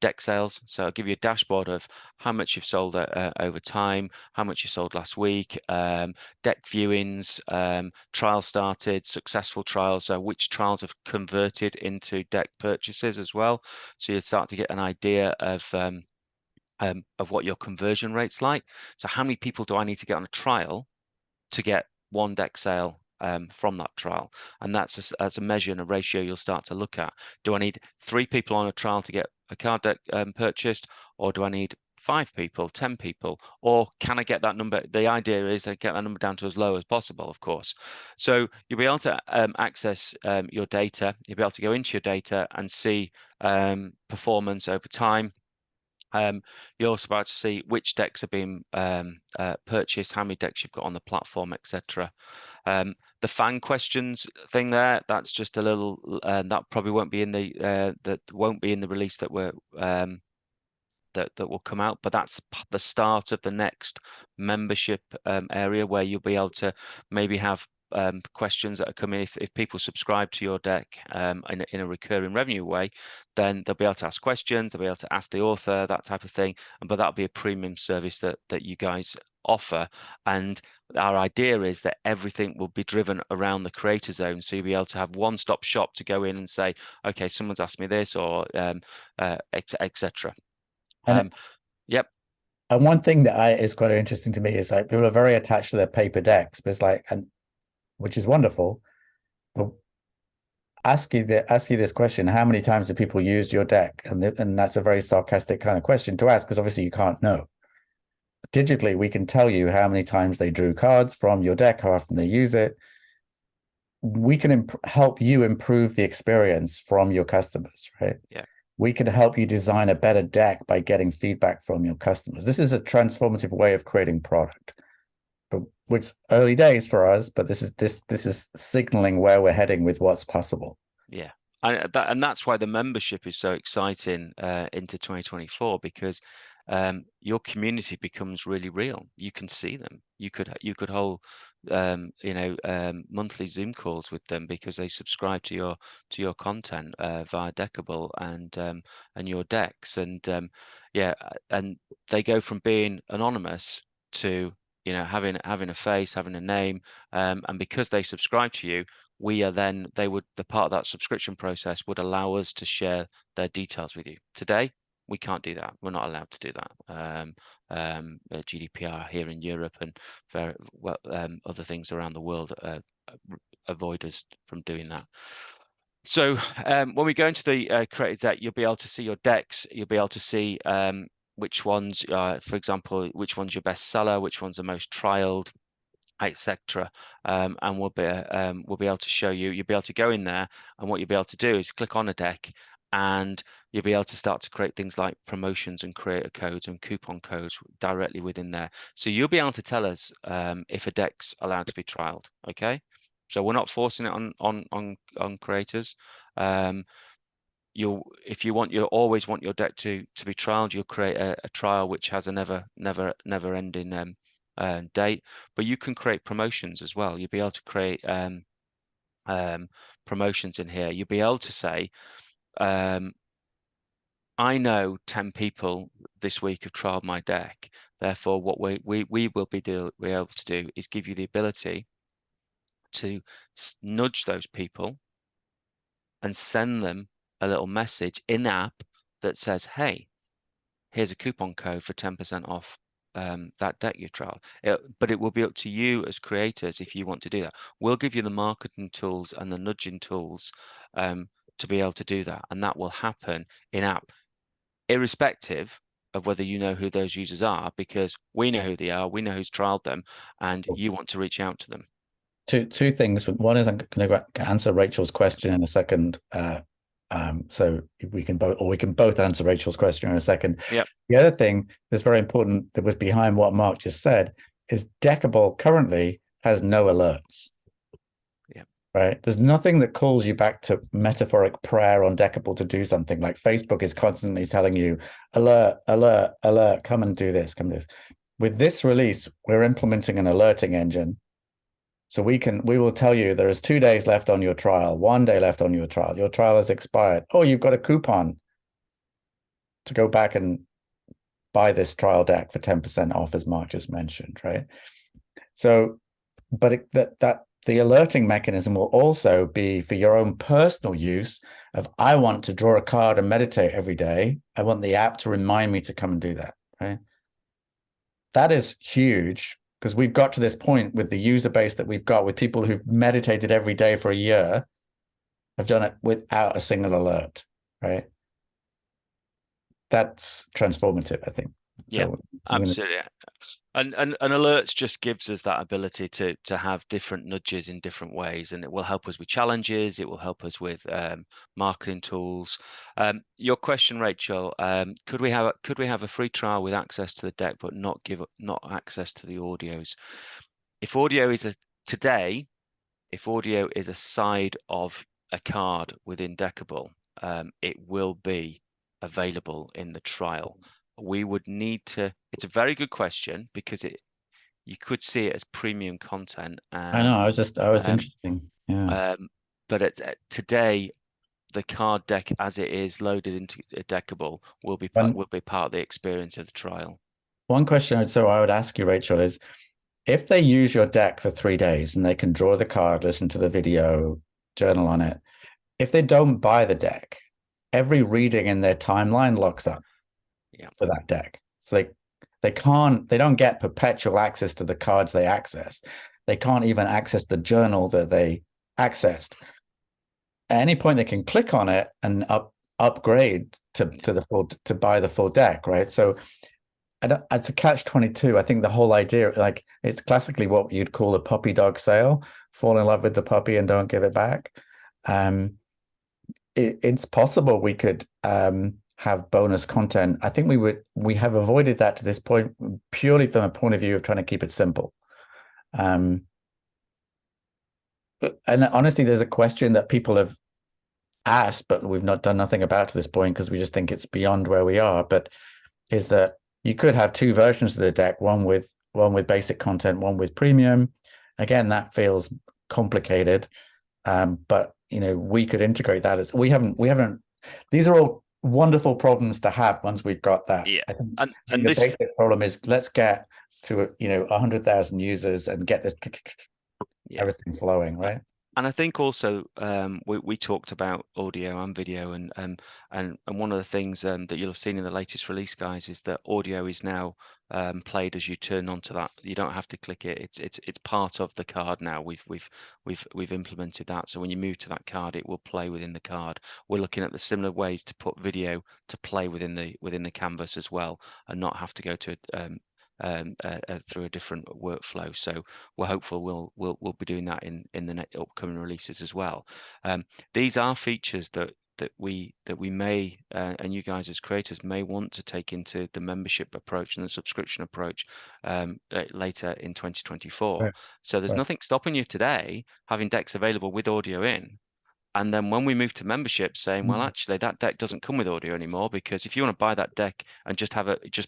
deck sales. So I'll give you a dashboard of how much you've sold over time, how much you sold last week, deck viewings, trials started, successful trials, so which trials have converted into deck purchases as well. So you start to get an idea of what your conversion rate's like. So how many people do I need to get on a trial to get one deck sale from that trial? And that's a measure and a ratio you'll start to look at. Do I need 3 people on a trial to get a card deck purchased, or do I need 5 people, 10 people, or can I get that number? The idea is to get that number down to as low as possible, of course. So you'll be able to access your data. You'll be able to go into your data and see performance over time. You're also about to see which decks are being purchased, how many decks you've got on the platform, etc. The fan questions thing that's just a little that probably won't be in the release that we're that will come out, but that's the start of the next membership area where you'll be able to maybe have questions that are coming. If people subscribe to your deck in a recurring revenue way, then they'll be able to ask questions, they'll be able to ask the author, that type of thing. But that'll be a premium service that you guys offer. And our idea is that everything will be driven around the Creator Zone. So you'll be able to have one-stop shop to go in and say, okay, someone's asked me this, or etc. Yep. And one thing that is quite interesting to me is like people are very attached to their paper decks, but it's like, and which is wonderful. But ask you this question: how many times have people used your deck? And that's a very sarcastic kind of question to ask, because obviously you can't know. Digitally, we can tell you how many times they drew cards from your deck, how often they use it. We can help you improve the experience from your customers, right? Yeah. We can help you design a better deck by getting feedback from your customers. This is a transformative way of creating product. But it's early days for us, but this is signaling where we're heading with what's possible. Yeah. And that's why the membership is so exciting into 2024, because your community becomes really real. You can see them. You could hold monthly Zoom calls with them because they subscribe to your content via Deckible and your decks, and and they go from being anonymous to having a face, having a name, and because they subscribe to you, the part of that subscription process would allow us to share their details with you. Today, we can't do that. We're not allowed to do that. GDPR here in Europe and other things around the world avoid us from doing that. So when we go into the created deck, you'll be able to see your decks. You'll be able to see which ones, for example, which one's your best seller, which one's the most trialed. etc. And we'll be able to show you. You'll be able to go in there, and what you'll be able to do is click on a deck, and you'll be able to start to create things like promotions and creator codes and coupon codes directly within there. So you'll be able to tell us if a deck's allowed to be trialed. Okay, so we're not forcing it on creators. If you want, you'll always want your deck to be trialed. You'll create a trial which has a never ending date, but you can create promotions as well. You'll be able to create promotions in here. You'll be able to say, I know 10 people this week have trialed my deck. Therefore, what we will be able to do is give you the ability to nudge those people and send them a little message in app that says, hey, here's a coupon code for 10% off that deck you trial. But it will be up to you as creators if you want to do that. We'll give you the marketing tools and the nudging tools to be able to do that. And that will happen in app, irrespective of whether you know who those users are, because we know who they are, we know who's trialed them, and you want to reach out to them. Two things. One is I'm going to answer Rachel's question in a second. So we can both answer Rachel's question in a second. Yep. The other thing that's very important that was behind what Mark just said is Deckible currently has no alerts. Yeah. Right. There's nothing that calls you back to metaphoric prayer on Deckible to do something. Like Facebook is constantly telling you, alert, alert, alert, come and do this, come do this. With this release, we're implementing an alerting engine. So we will tell you there is 2 days left on your trial, 1 day left on your trial. Your trial has expired. Oh, you've got a coupon to go back and buy this trial deck for 10% off, as Mark just mentioned, right? So, but the alerting mechanism will also be for your own personal use of, I want to draw a card and meditate every day. I want the app to remind me to come and do that, right? That is huge, because we've got to this point with the user base that we've got, with people who've meditated every day for a year, have done it without a single alert, right? That's transformative, I think. Yeah, So absolutely. And alerts just gives us that ability to have different nudges in different ways, and it will help us with challenges. It will help us with marketing tools. Your question, Rachel, could we have a free trial with access to the deck, but not access to the audios? If audio is if audio is a side of a card within Deckible, it will be available in the trial. We would need to. It's a very good question, because you could see it as premium content. I know. I was interesting. Yeah. But today, the card deck as it is loaded into a Deckible will be part of the experience of the trial. One question I would ask you, Rachel, is if they use your deck for 3 days and they can draw the card, listen to the video, journal on it, if they don't buy the deck, every reading in their timeline locks up for that deck. So they don't get perpetual access to the cards they access. They can't even access the journal that they accessed. At any point they can click on it and upgrade to buy the full deck, right? So it's a catch-22. I think the whole idea, like, it's classically what you'd call a puppy dog sale. Fall in love with the puppy and don't give it back. It's possible we could have bonus content. I think we have avoided that to this point purely from a point of view of trying to keep it simple. And honestly, there's a question that people have asked, but we've not done nothing about to this point, because we just think it's beyond where we are. But is that you could have 2 versions of the deck, one with basic content, one with premium. Again, that feels complicated, but we could integrate that. As we haven't. These are all wonderful problems to have once we've got that. Yeah, I think, and the this basic problem is, let's get to 100,000 users and get this everything flowing, right? And I think also we talked about audio and video, and one of the things that you'll have seen in the latest release, guys, is that audio is now played as you turn onto that. You don't have to click it. It's part of the card now. We've implemented that. So when you move to that card, it will play within the card. We're looking at the similar ways to put video to play within the canvas as well, and not have to go to through a different workflow. So we're hopeful we'll be doing that in the upcoming releases as well. These are features that we may and you guys as creators may want to take into the membership approach and the subscription approach later in 2024. Right, So there's right. nothing stopping you today having decks available with audio in. And then when we move to membership, saying, well, Mm. actually, that deck doesn't come with audio anymore, because if you want to buy that deck and just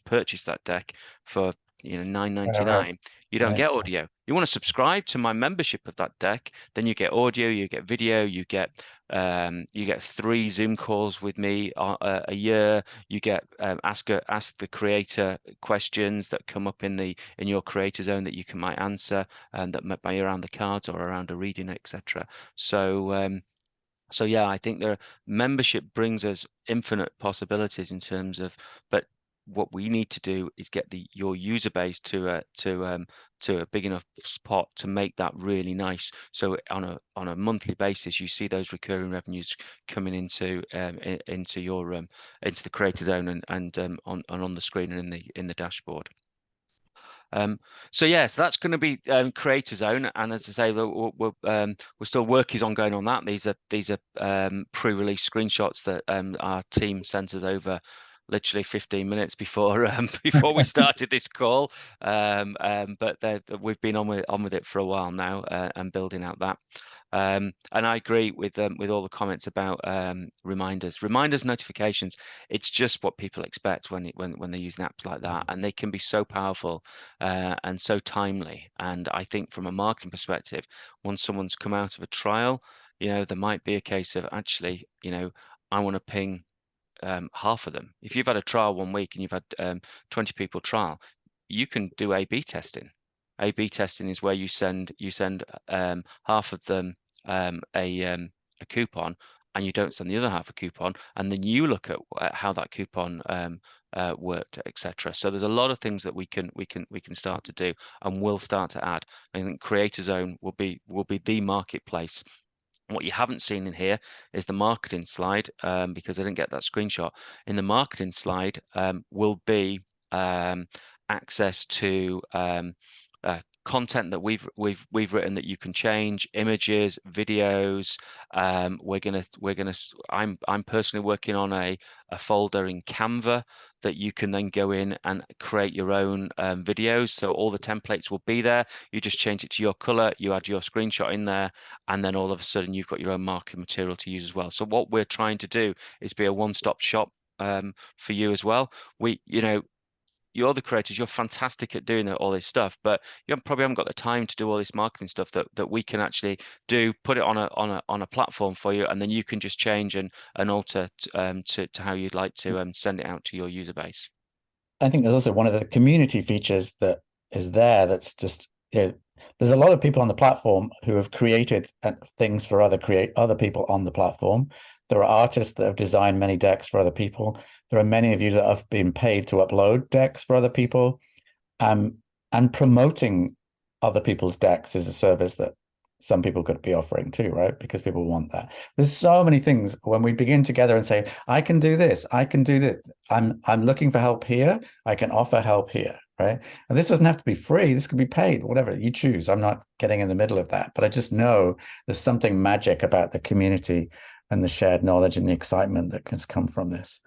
purchase that deck for Right, $9.99, you don't right. get audio. You want to subscribe to my membership of that deck, then you get audio, you get video, you get 3 Zoom calls with me a year. You get ask the creator questions that come up in your creator zone that you might answer, and that might be around the cards or around a reading, etc. So yeah, I think membership brings us infinite possibilities in terms of, but what we need to do is get your user base to a big enough spot to make that really nice. So on a monthly basis, you see those recurring revenues coming into your into the creator zone and on the screen and in the dashboard. So yeah, so that's going to be Creator Zone, and as I say, we're still work is ongoing on that. These are pre-release screenshots that our team sent us over literally 15 minutes before before we started this call. But we've been on with it for a while now, and building out that. And I agree with all the comments about reminders, notifications. It's just what people expect when they're using apps like that, and they can be so powerful and so timely. And I think from a marketing perspective, once someone's come out of a trial, there might be a case of actually, I want to ping half of them. If you've had a trial 1 week and you've had 20 people trial, you can do A/B testing. A/B testing is where you send half of them a coupon, and you don't send the other half a coupon, and then you look at how that coupon worked, etc. So there's a lot of things that we can start to do, and will start to add. I think Creator Zone will be the marketplace. What you haven't seen in here is the marketing slide, because I didn't get that screenshot. In the marketing slide will be access to content that we've written that you can change, images, videos. I'm personally working on a folder in Canva that you can then go in and create your own videos. So all the templates will be there. You just change it to your color, you add your screenshot in there, and then all of a sudden you've got your own marketing material to use as well. So what we're trying to do is be a one-stop shop for you as well. You're the creators, you're fantastic at doing all this stuff, but probably haven't got the time to do all this marketing stuff that we can actually do, put it on a platform for you, and then you can just change and alter to how you'd like to send it out to your user base. I think there's also one of the community features that is there that's just, there's a lot of people on the platform who have created things for other people on the platform. There are artists that have designed many decks for other people. There are many of you that have been paid to upload decks for other people. And promoting other people's decks is a service that some people could be offering too, right? Because people want that. There's so many things when we begin together and say, I can do this, I can do this. I'm looking for help here. I can offer help here, right? And this doesn't have to be free. This could be paid, whatever you choose. I'm not getting in the middle of that, but I just know there's something magic about the community and the shared knowledge and the excitement that can come from this.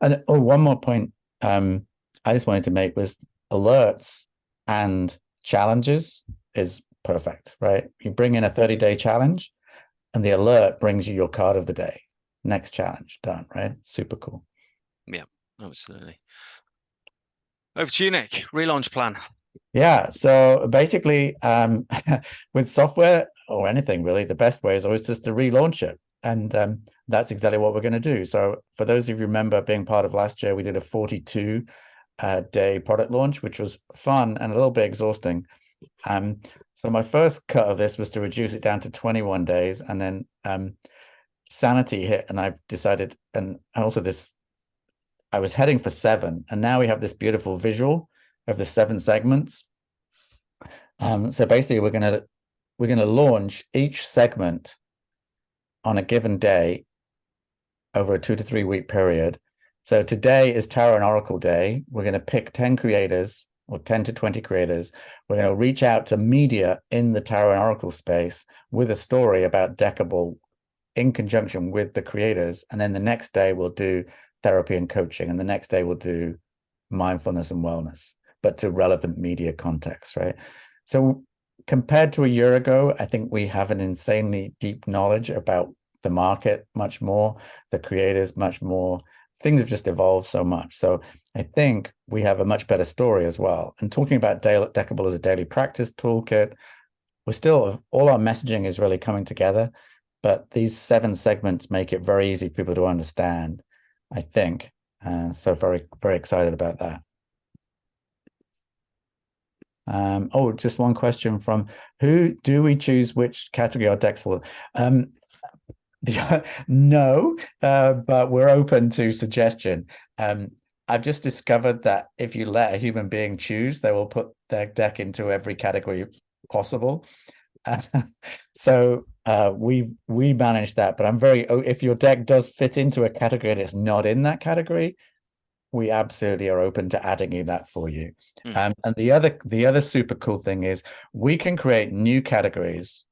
And one more point I just wanted to make was alerts and challenges is perfect, right? You bring in a 30-day challenge and the alert brings you your card of the day. Next challenge, done, right? Super cool. Yeah, absolutely. Over to you, Nick. Relaunch plan. Yeah, so basically with software or anything really, the best way is always just to relaunch it. And that's exactly what we're going to do. So for those of you who remember being part of last year, we did a 42-day product launch, which was fun and a little bit exhausting. So my first cut of this was to reduce it down to 21 days, and then sanity hit, and I've decided, and also this, I was heading for 7, and now we have this beautiful visual of the 7 segments. So basically, we're gonna launch each segment on a given day over a 2 to 3 week period. So today is Tarot and Oracle Day. We're going to pick 10 creators or 10 to 20 creators. We're going to reach out to media in the Tarot and Oracle space with a story about Deckible in conjunction with the creators. And then the next day we'll do therapy and coaching. And the next day we'll do mindfulness and wellness, but to relevant media context, right? So compared to a year ago, I think we have an insanely deep knowledge about the market, much more, the creators, much more. Things have just evolved so much. So I think we have a much better story as well. And talking about Deckible as a daily practice toolkit, we're still, all our messaging is really coming together, but these 7 segments make it very easy for people to understand, I think. So very, very excited about that. Oh, just one question from who do we choose which category our decks for? No, but we're open to suggestion. I've just discovered that if you let a human being choose, they will put their deck into every category possible. So we manage that, but I'm very, if your deck does fit into a category and it's not in that category, we absolutely are open to adding in that for you. And the other super cool thing is we can create new categories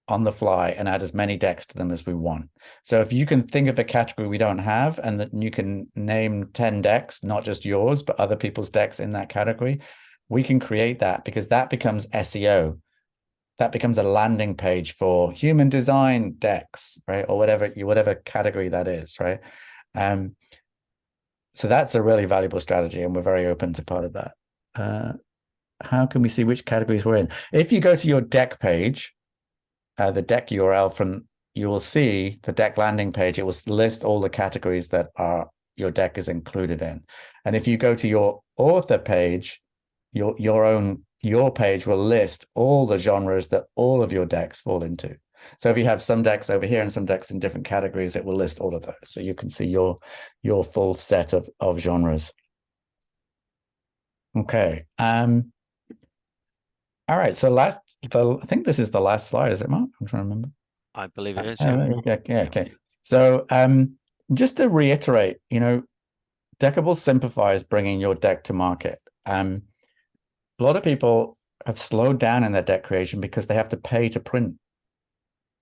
on the fly and add as many decks to them as we want. So if you can think of a category we don't have and that you can name 10 decks, not just yours, but other people's decks in that category, we can create that because that becomes SEO. That becomes a landing page for human design decks, right? Or whatever category that is, right? So that's a really valuable strategy, and we're very open to part of that. How can we see which categories we're in? If you go to your deck page, the deck URL you will see the deck landing page. It will list all the categories that your deck is included in. And if you go to your author page, your page will list all the genres that all of your decks fall into. So if you have some decks over here and some decks in different categories, it will list all of those. So you can see your full set of genres. Okay. All right. So I think this is the last slide, is it, Mark? I'm trying to remember. I believe it is. Yeah. Okay. So just to reiterate, Deckible simplifies bringing your deck to market. A lot of people have slowed down in their deck creation because they have to pay to print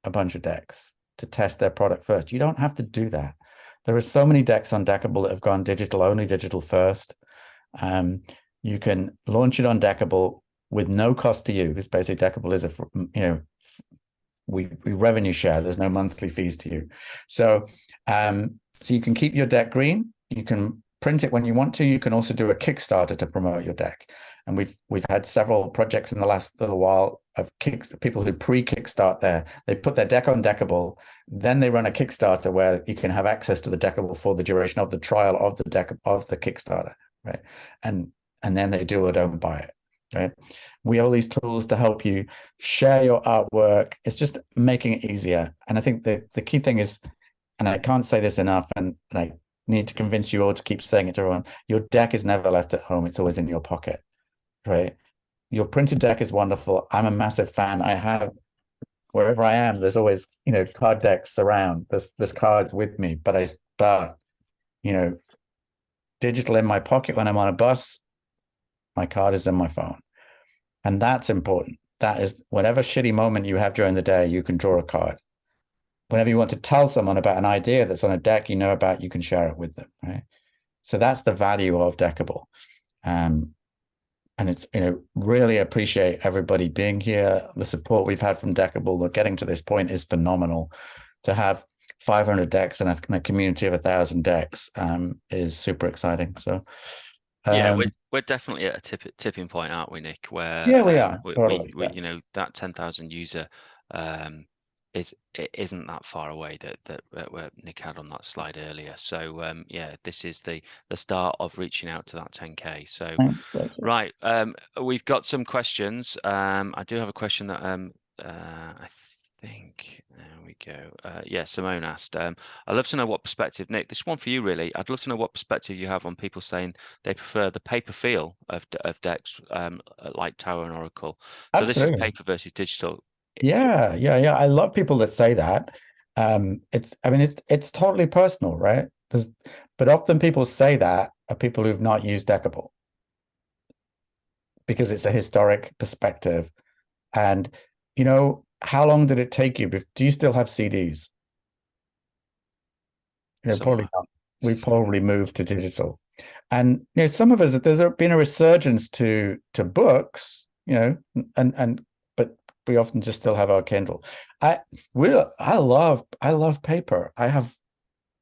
a bunch of decks to test their product first. You don't have to do that. There are so many decks on Deckible that have gone digital only, digital first. You can launch it on Deckible with no cost to you, because basically Deckible is we revenue share. There's no monthly fees to you. So you can keep your deck green. You can print it when you want to. You can also do a Kickstarter to promote your deck. And we've had several projects in the last little while of people who pre-Kickstart they put their deck on Deckible, then they run a Kickstarter where you can have access to the Deckible for the duration of the trial of the deck of the Kickstarter, right? And then they do or don't buy it, right? We have all these tools to help you share your artwork. It's just making it easier. And I think the key thing is, and I can't say this enough, and I need to convince you all to keep saying it to everyone, your deck is never left at home. It's always in your pocket. Right, your printed deck is wonderful. I'm a massive fan. I have, wherever I am, there's always card decks around. There's cards with me, but digital in my pocket when I'm on a bus. My card is in my phone, and that's important. That is, whatever shitty moment you have during the day, you can draw a card. Whenever you want to tell someone about an idea that's on a deck you know about, you can share it with them. Right, so that's the value of Deckible. And it's, really appreciate everybody being here. The support we've had from Deckible, getting to this point is phenomenal. To have 500 decks and a community of 1,000 decks is super exciting. So yeah, we're definitely at a tipping point, aren't we, Nick? Where yeah, we are totally. we that 10,000 user it isn't that far away that where Nick had on that slide earlier. So yeah, this is the start of reaching out to that 10K. So Thanks, right, we've got some questions. I do have a question that I think there we go. Yeah, Simone asked. I'd love to know what perspective, Nick. This one for you, really. I'd love to know what perspective you have on people saying they prefer the paper feel of decks, like Tower and Oracle. So absolutely. This is paper versus digital. Yeah. I love people that say that. It's totally personal, right? But often people say that are people who've not used Deckible. because it's a historic perspective. And how long did it take you? Do you still have CDs? Probably Somewhat. not. We probably moved to digital. And some of us, there's been a resurgence to books, and but we often just still have our Kindle. I I love paper.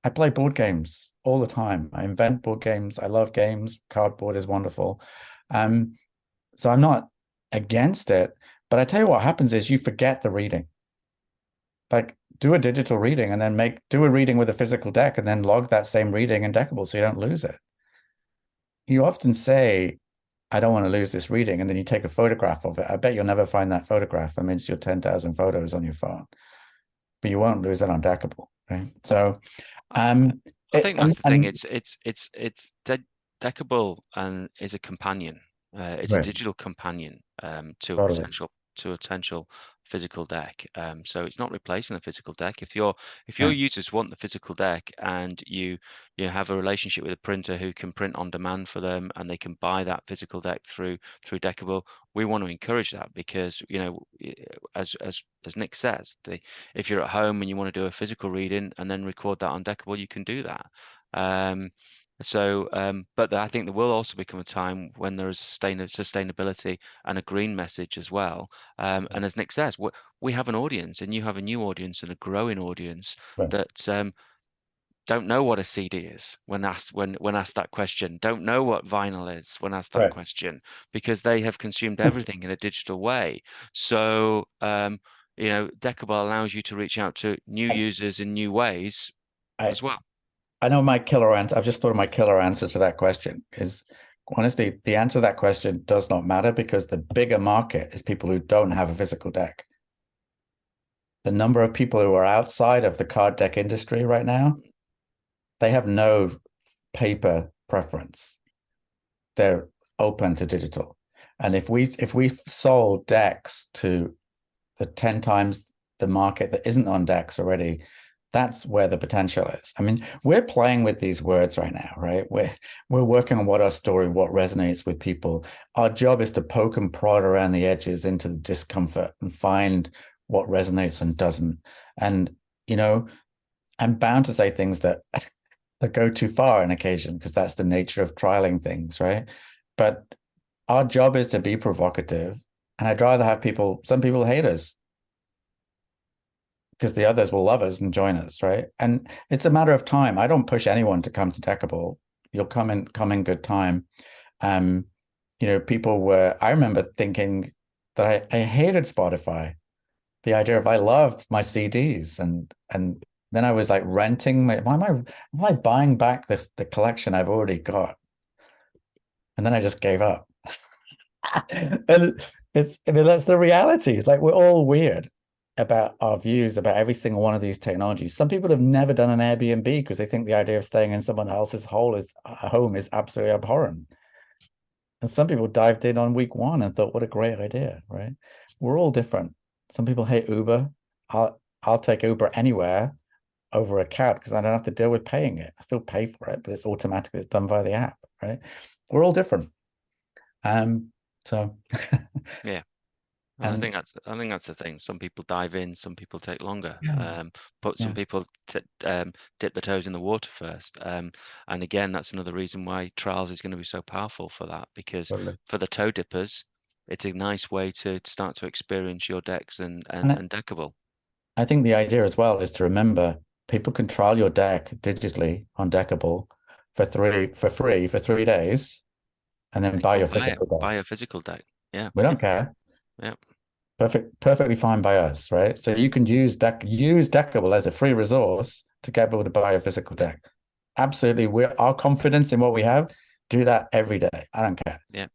I play board games all the time. I invent board games. I love games. Cardboard is wonderful. Um, so I'm not against it, but I tell you what happens is you forget the reading. Like do a digital reading and then do a reading with a physical deck and then log that same reading in Deckible so you don't lose it. You often say, I don't want to lose this reading, and then you take a photograph of it. I bet you'll never find that photograph. I mean, it's your 10,000 photos on your phone, but you won't lose it on Deckible, right? So, I, um, I think and, that's the thing. and It's Deckable and is a companion. It's a right, digital companion totally, to a potential physical deck. So it's not replacing the physical deck. If your right, users want the physical deck and you have a relationship with a printer who can print on demand for them and they can buy that physical deck through Deckable, we want to encourage that because as Nick says, if you're at home and you want to do a physical reading and then record that on Deckable, you can do that. But I think there will also become a time when there is sustainability and a green message as well. And as Nick says, we have an audience, and you have a new audience and a growing audience right, that don't know what a CD is when asked that question, don't know what vinyl is when asked that right. question, because they have consumed everything in a digital way. So, Deckable allows you to reach out to new I, users in new ways I, as well. I know my killer answer. I've just thought of my killer answer to that question is honestly, the answer to that question does not matter because the bigger market is people who don't have a physical deck. The number of people who are outside of the card deck industry right now, they have no paper preference. They're open to digital. And if we sold decks to the 10 times the market that isn't on decks already, that's where the potential is. I mean, we're playing with these words right now, right? We're working on what our story, what resonates with people. Our job is to poke and prod around the edges into the discomfort and find what resonates and doesn't. And I'm bound to say things that go too far on occasion because that's the nature of trialing things, right? But our job is to be provocative, and I'd rather have some people hate us because the others will love us and join us, right? And it's a matter of time. I don't push anyone to come to Deckable. You'll come in good time. Um, people were. I remember thinking that I hated Spotify. The idea of I loved my CDs, and then I was like renting my. Why am I buying back the collection I've already got? And then I just gave up. And that's the reality. It's like we're all weird about our views about every single one of these technologies. Some people have never done an Airbnb because they think the idea of staying in someone else's home is absolutely abhorrent. And some people dived in on week one and thought, what a great idea, right? We're all different. Some people hate Uber. I'll take Uber anywhere over a cab because I don't have to deal with paying it. I still pay for it, but it's automatically it's done via the app, right? We're all different. Um, so Yeah. And I and think that's the thing. Some people dive in, some people take longer. yeah, But some yeah, people dip their toes in the water first. And again, that's another reason why trials is going to be so powerful for that, because totally. for the toe dippers, it's a nice way to start to experience your decks and And and, and Deckable. I think the idea as well is to remember people can trial your deck digitally on Deckable for free for 3 days and then They buy go your buy it, physical deck. buy a physical deck. Yeah, We don't care. yeah, Perfectly fine by us, right? So you can use Deckable as a free resource to get people to buy a physical deck. Absolutely. We're our confidence in what we have, do that every day. I don't care. yeah,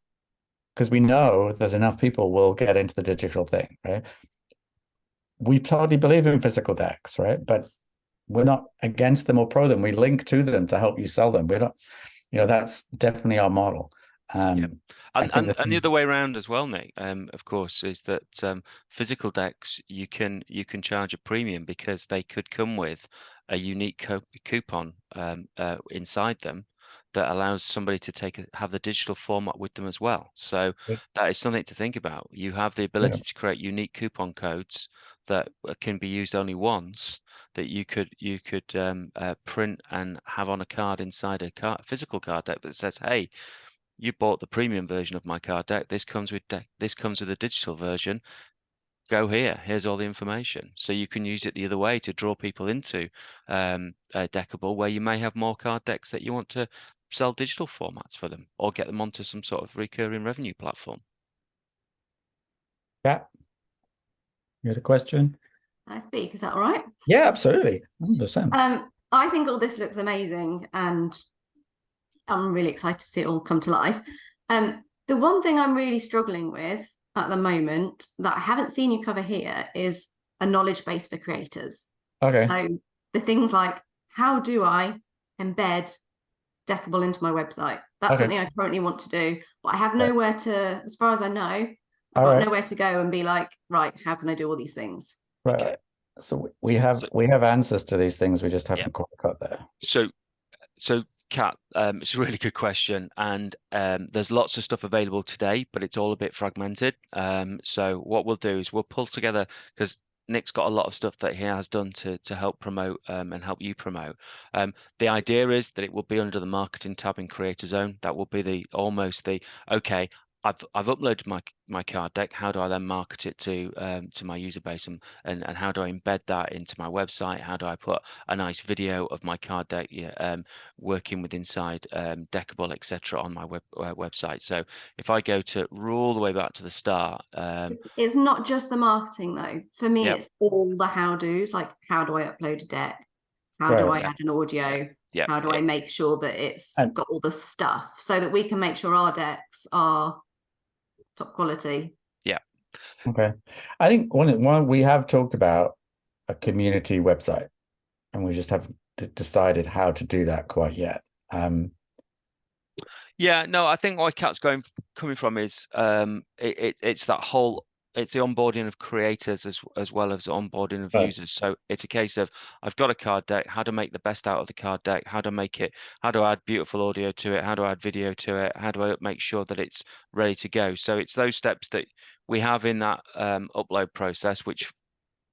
Because we know there's enough people will get into the digital thing, right? We totally believe in physical decks, right? But we're not against them or pro them. We link to them to help you sell them. We're not, that's definitely our model. yeah. I And think and that and the other way around as well, Nick. Of course, is that physical decks you can charge a premium because they could come with a unique coupon inside them. that allows somebody to have the digital format with them as well. So that is something to think about. You have the ability to create unique coupon codes that can be used only once, that you could print and have on a card inside a physical card deck that says, "Hey, you bought the premium version of my card deck. This comes with a digital version. Go here. Here's all the information." So you can use it the other way to draw people into Deckible, where you may have more card decks that you want to sell digital formats for them, or get them onto some sort of recurring revenue platform. Yeah. You had a question? Can I speak? Is that all right? Yeah, absolutely. 100%. I think all this looks amazing, and I'm really excited to see it all come to life. The one thing I'm really struggling with at the moment that I haven't seen you cover here is a knowledge base for creators. Okay. So the things like, how do I embed Deckible into my website? That's something I currently want to do, but I have nowhere to, as far as I know, I've got nowhere to go and be like, right, how can I do all these things? Right. Okay. So we have answers to these things. We just haven't quite got there. So Kat, it's a really good question, and there's lots of stuff available today, but it's all a bit fragmented. So what we'll do is we'll pull together, because Nick's got a lot of stuff that he has done to help promote and help you promote. The idea is that it will be under the marketing tab in Creator Zone. That will be almost the okay. I've uploaded my card deck. How do I then market it to my user base, and how do I embed that into my website? How do I put a nice video of my card deck working with inside Deckible, etc. on my website? So if I go to all the way back to the start, it's not just the marketing though. For me, it's all the how-dos. Like, how do I upload a deck? How do I add an audio? How do I make sure that it's got all the stuff so that we can make sure our decks are top quality? Yeah. Okay. I think one we have talked about a community website, and we just haven't decided how to do that quite yet. Yeah, no, I think why Kat's coming from is it's that whole, it's the onboarding of creators as well as onboarding of users. So it's a case of, I've got a card deck, how to make the best out of the card deck, how to add beautiful audio to it, how to add video to it, how do I make sure that it's ready to go. So it's those steps that we have in that upload process, which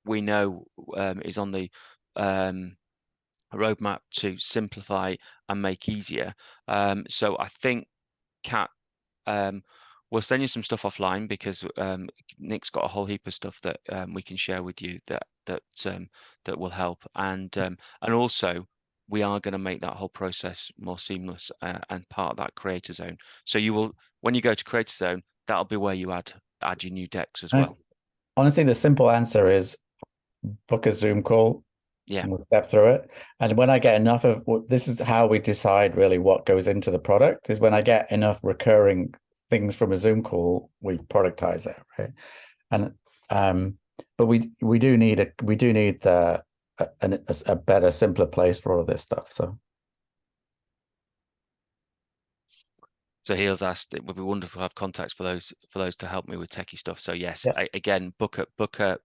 we know is on the roadmap to simplify and make easier. So I think, Kat, we'll send you some stuff offline, because Nick's got a whole heap of stuff that we can share with you that will help, and also we are going to make that whole process more seamless and part of that Creator Zone. So you will, when you go to Creator Zone, that'll be where you add your new decks as well. Honestly, the simple answer is book a Zoom call. Yeah, and we'll step through it. And when I get enough of this is how we decide really what goes into the product, is when I get enough recurring things from a Zoom call, we productize it, right? And but we do need a better, simpler place for all of this stuff. So Heel's asked, it would be wonderful to have contacts for those to help me with techie stuff. So yes, again, book a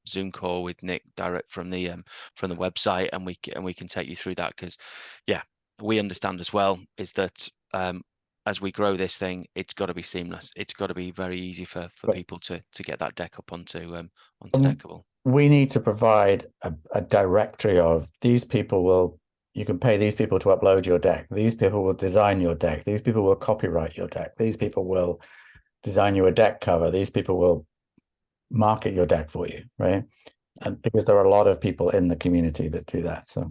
Zoom call with Nick direct from the website, and we can take you through that, because we understand as well is that as we grow this thing, it's got to be seamless. It's got to be very easy for people to get that deck up onto Deckible. We need to provide a directory of these people. You can pay these people to upload your deck. These people will design your deck. These people will copyright your deck. These people will design you a deck cover. These people will market your deck for you, right? And because there are a lot of people in the community that do that. So,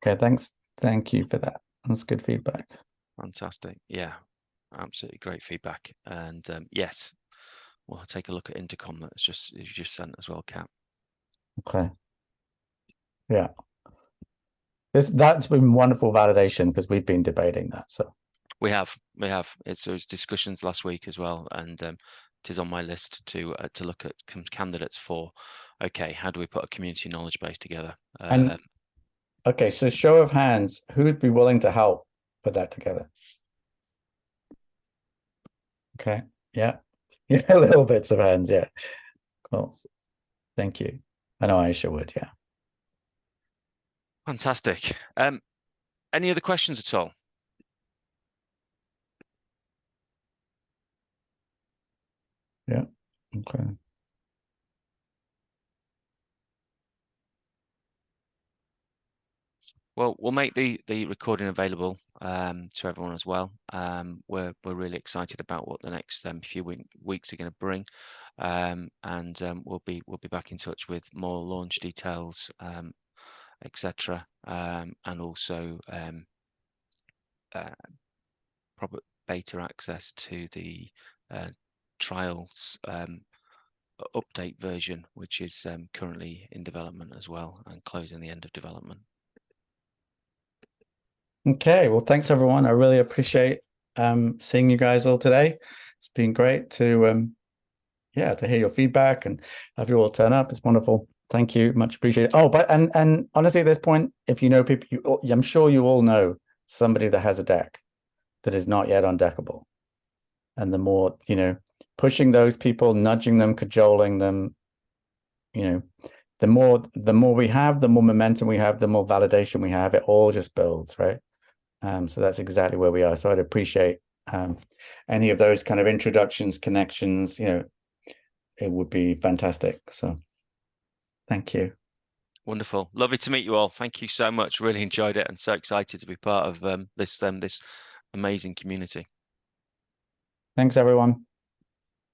okay, thanks. Thank you for that. That's good feedback. Fantastic. Yeah, absolutely great feedback. And yes, we'll take a look at Intercom that's you just sent as well, Kat. Okay. Yeah. That's been wonderful validation, because we've been debating that. So we have. It was discussions last week as well, and it is on my list to look at some candidates for, okay, how do we put a community knowledge base together? Okay, so show of hands, who would be willing to help put that together? Okay, yeah, little bits of hands, yeah. Cool, thank you. I know Aisha would, yeah. Fantastic. Any other questions at all? Yeah. Okay. Well, we'll make the recording available to everyone as well. We're really excited about what the next few weeks are going to bring, and we'll be back in touch with more launch details, etc., and also proper beta access to the trials update version, which is currently in development as well and closing the end of development. Okay, well, thanks everyone. I really appreciate seeing you guys all today. It's been great to to hear your feedback and have you all turn up. It's wonderful. Thank you, much appreciated. Oh, but and honestly, at this point, if you know people, I'm sure you all know somebody that has a deck that is not yet on Deckible. And the more, pushing those people, nudging them, cajoling them, the more we have, the more momentum we have, the more validation we have. It all just builds, right? So that's exactly where we are. So I'd appreciate any of those kind of introductions, connections, it would be fantastic. So thank you. Wonderful. Lovely to meet you all. Thank you so much. Really enjoyed it and so excited to be part of this amazing community. Thanks, everyone.